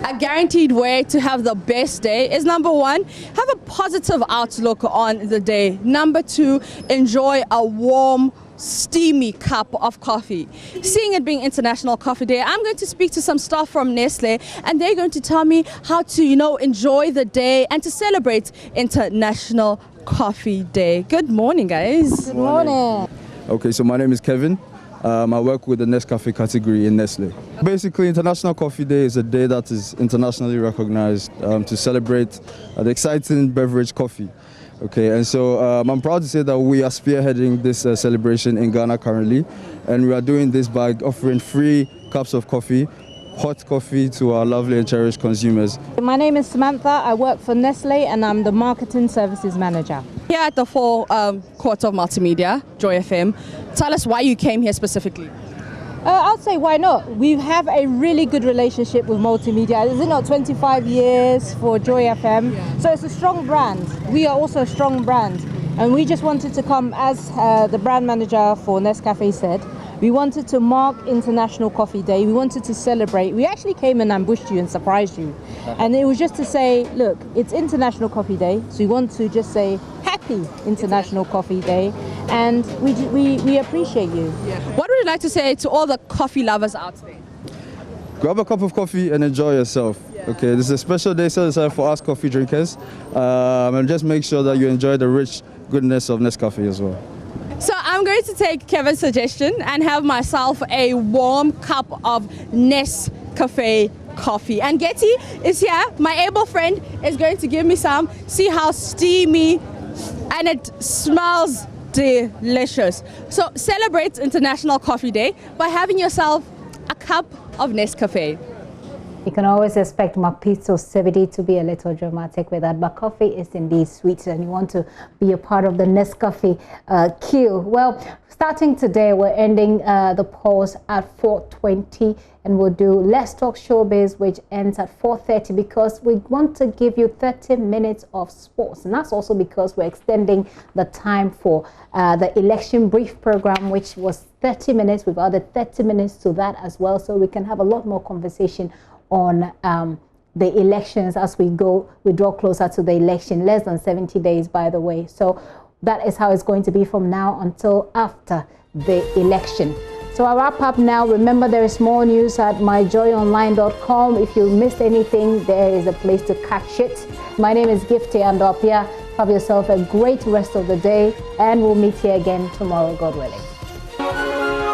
Speaker 2: A guaranteed way to have the best day is number one, have a positive outlook on the day. Number two, enjoy a warm, steamy cup of coffee. Seeing it being International Coffee Day, I'm going to speak to some staff from Nestle and they're going to tell me how to, enjoy the day and to celebrate International Coffee Day. Good morning, guys.
Speaker 1: Good morning.
Speaker 22: Okay, so my name is Kevin. I work with the Nescafe category in Nestle. Basically, International Coffee Day is a day that is internationally recognized to celebrate the exciting beverage coffee. Okay, and so I'm proud to say that we are spearheading this celebration in Ghana currently, and we are doing this by offering free cups of coffee, hot coffee to our lovely and cherished consumers.
Speaker 23: My name is Samantha. I work for Nestle and I'm the Marketing Services Manager.
Speaker 2: Here at the forecourt of Multimedia, Joy FM, tell us why you came here specifically.
Speaker 23: I'll say why not. We have a really good relationship with Multimedia. Is it not 25 years for Joy FM? Yeah. So it's a strong brand. We are also a strong brand. And we just wanted to come, as the brand manager for Nescafe said, we wanted to mark International Coffee Day. We wanted to celebrate. We actually came and ambushed you and surprised you. And it was just to say, look, it's International Coffee Day. So we want to just say happy International Coffee Day. And we appreciate you.
Speaker 2: Yeah. What would you like to say to all the coffee lovers out there?
Speaker 22: Grab a cup of coffee and enjoy yourself. Yeah. Okay, this is a special day set aside for us coffee drinkers. And just make sure that you enjoy the rich goodness of Nescafe as well.
Speaker 2: So I'm going to take Kevin's suggestion and have myself a warm cup of Nescafe coffee. And Getty is here. My able friend is going to give me some. See how steamy, and it smells delicious. So celebrate International Coffee Day by having yourself a cup of Nescafe.
Speaker 1: You can always expect Mapito Sebedi to be a little dramatic with that, but coffee is indeed sweet and you want to be a part of the Nescafe queue. Well, starting today, we're ending the pause at 4:20 and we'll do Let's Talk Showbiz, which ends at 4:30 because we want to give you 30 minutes of sports. And that's also because we're extending the time for the election brief program, which was 30 minutes. We've added 30 minutes to that as well, so we can have a lot more conversation on the elections as we draw closer to the election. Less than 70 days, by the way. So that is how it's going to be from now until after the election. So I wrap up now. Remember, there is more news at myjoyonline.com. If you missed anything, there is a place to catch it. My name is Gifty Andopia. Have yourself a great rest of the day, and we'll meet here again tomorrow, God willing.